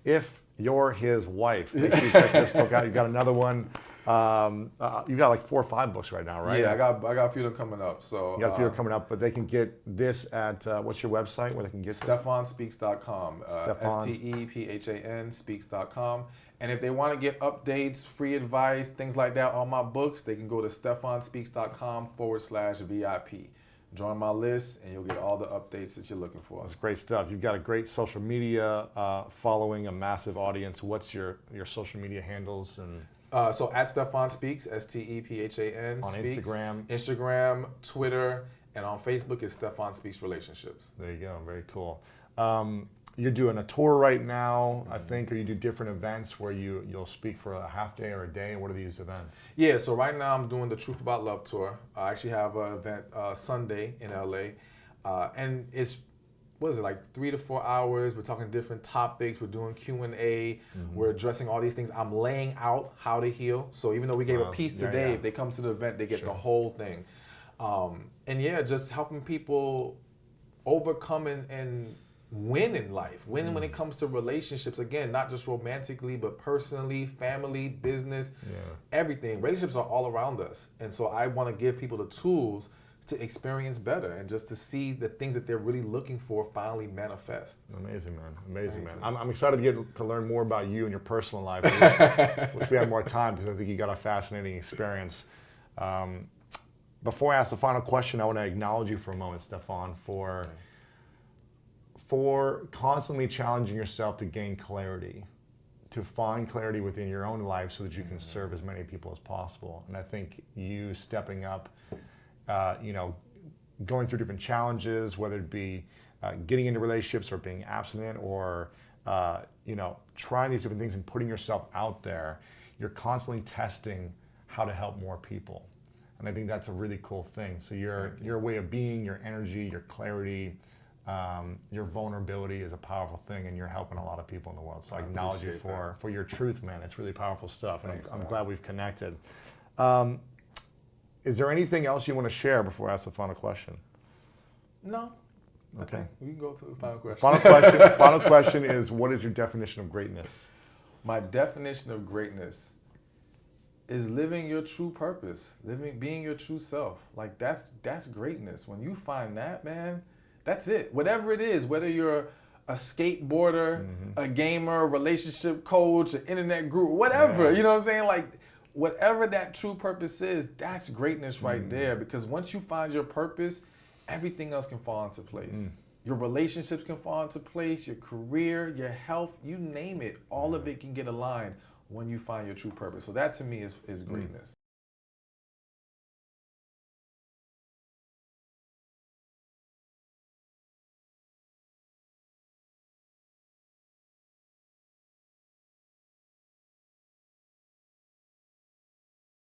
If You're His Wife. Make sure you check this book out. You've got another one. You got like 4 or 5 books right now, right? Yeah, I got a few of them coming up. So you got a few coming up, but they can get this at what's your website where they can get StephanSpeaks.com. Stephan Speaks.com. And if they want to get updates, free advice, things like that on my books, they can go to StephanSpeaks.com/VIP. Join my list, and you'll get all the updates that you're looking for. That's great stuff. You've got a great social media following, a massive audience. What's your social media handles? And so at Stephan Speaks, Stephan on Speaks. Instagram, Twitter, and on Facebook is Stephan Speaks Relationships. There you go. Very cool. You're doing a tour right now, I think, or you do different events where you'll speak for a half day or a day. What are these events? Yeah, so right now I'm doing the Truth About Love tour. I actually have an event Sunday in LA, and it's, what is it, like 3 to 4 hours. We're talking different topics. We're doing Q&A. We're addressing all these things. I'm laying out how to heal. So even though we gave a piece today, if they come to the event, they get the whole thing. And yeah, just helping people overcome and win in life. Win when it comes to relationships. Again, not just romantically, but personally, family, business, everything. Relationships are all around us. And so I want to give people the tools to experience better and just to see the things that they're really looking for finally manifest. Amazing, man. Amazing, man. I'm excited to learn more about you and your personal life. Wish we had more time, because I think you got a fascinating experience. Before I ask the final question, I want to acknowledge you for a moment, Stephan, for constantly challenging yourself to gain clarity, to find clarity within your own life so that you can serve as many people as possible. And I think you stepping up, going through different challenges, whether it be getting into relationships or being abstinent or, trying these different things and putting yourself out there, you're constantly testing how to help more people. And I think that's a really cool thing. So your way of being, your energy, your clarity, your vulnerability is a powerful thing, and you're helping a lot of people in the world. So I acknowledge you for your truth, man. It's really powerful stuff, and I'm glad we've connected. Is there anything else you want to share before I ask the final question? No. Okay. We can go to the final question. Final question is, what is your definition of greatness? My definition of greatness is living your true purpose, being your true self. Like that's greatness. When you find that, man, that's it. Whatever it is, whether you're a skateboarder, a gamer, relationship coach, an internet guru, whatever, you know what I'm saying? Like whatever that true purpose is, that's greatness right there. Because once you find your purpose, everything else can fall into place. Your relationships can fall into place, your career, your health, you name it. All of it can get aligned when you find your true purpose. So that to me is greatness.